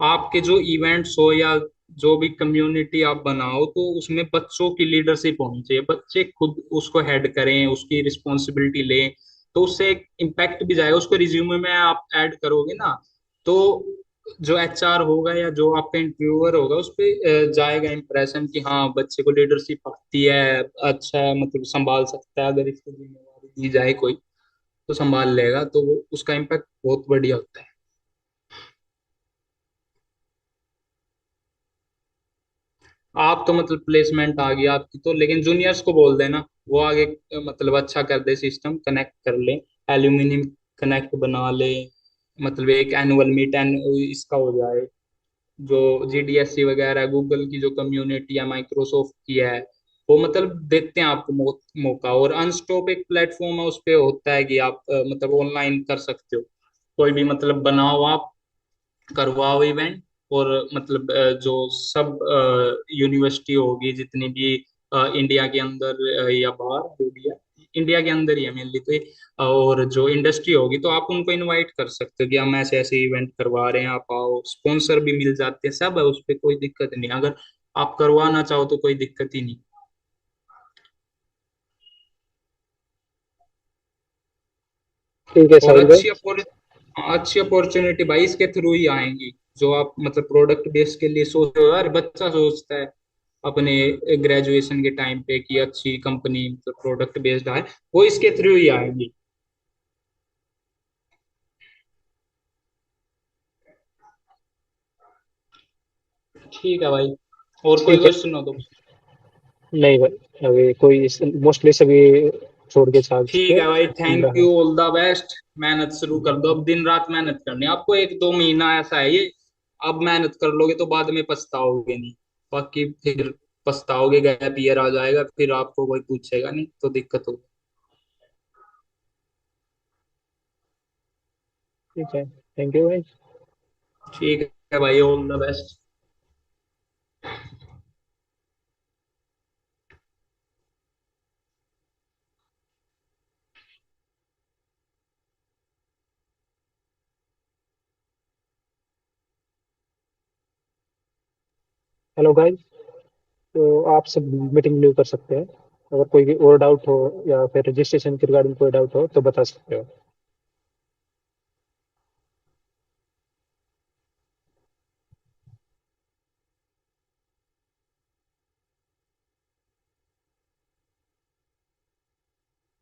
आपके जो इवेंट्स हो या जो भी कम्युनिटी आप बनाओ, तो उसमें बच्चों की लीडरशिप होनी चाहिए, बच्चे खुद उसको हेड करें, उसकी रिस्पॉन्सिबिलिटी लें। तो उससे एक इम्पैक्ट भी जाएगा, उसको रिज्यूमे में आप ऐड करोगे ना, तो जो एचआर होगा या जो आपका इंटरव्यूअर होगा, उस पर जाएगा इंप्रेशन कि हाँ बच्चे को लीडरशिप आती है, अच्छा है, मतलब संभाल सकता है, अगर इसको जिम्मेवारी दी जाए कोई तो संभाल लेगा, तो वो उसका इम्पैक्ट बहुत बढ़िया होता है। आप तो मतलब प्लेसमेंट आ गई आपकी तो, लेकिन जूनियर्स को बोल देना वो आगे मतलब अच्छा कर दे, सिस्टम कनेक्ट कर ले, एल्यूमिनियम कनेक्ट बना ले, मतलब एक एनुअल मीट एंड इसका हो जाए। जो जीडीएससी वगैरह है, गूगल की जो कम्युनिटी है, माइक्रोसॉफ्ट की है, वो मतलब देते हैं आपको मौका। और अनस्टॉप एक प्लेटफॉर्म है, उस पे होता है कि आप मतलब ऑनलाइन कर सकते हो, कोई भी मतलब बनाओ आप, करवाओ इवेंट। और मतलब जो सब यूनिवर्सिटी होगी जितनी भी इंडिया के अंदर या बाहर, इंडिया इंडिया के अंदर ही है मेनली तो ये, और जो इंडस्ट्री होगी, तो आप उनको इनवाइट कर सकते हो कि हम ऐसे ऐसे इवेंट करवा रहे हैं, आप आओ। स्पॉन्सर भी मिल जाते हैं, सब है उस पर, कोई दिक्कत नहीं, अगर आप करवाना चाहो तो कोई दिक्कत ही नहीं। ठीक है और साहिल भाई। अच्छी अपॉर्चुनिटी भाई इसके थ्रू ही आएंगी। जो आप मतलब प्रोडक्ट बेस के लिए सोच रहे हो, हर बच्चा सोचता है अपने ग्रेजुएशन के टाइम पे कि अच्छी कंपनी मतलब प्रोडक्ट बेस्ड है, वो इसके थ्रू ही आएंगी। ठीक है भाई, और कोई ठीक है। क्वेश्चन हो तो। नहीं भाई, अभी कोई मोस्टली सभी छोड़ के छाट ठीक के है भाई, मिल थैंक रहा है। You, all the best. मेहनत शुरू कर दो, अब दिन रात मेहनत करनी है आपको, एक दो महीना ऐसा है ये, अब मेहनत कर लोगे तो बाद में पछताओगे नहीं। बाकी फिर पछताओगे, गैप ईयर आ जाएगा, फिर आपको कोई पूछेगा नहीं तो दिक्कत होगी। ठीक है, थैंक यू भाई। ठीक है भाई, all the best. Hello guys, तो आप सब मीटिंग लीव कर सकते हैं। अगर कोई भी और डाउट हो या फिर रजिस्ट्रेशन के रिगार्डिंग कोई डाउट हो तो बता सकते हो।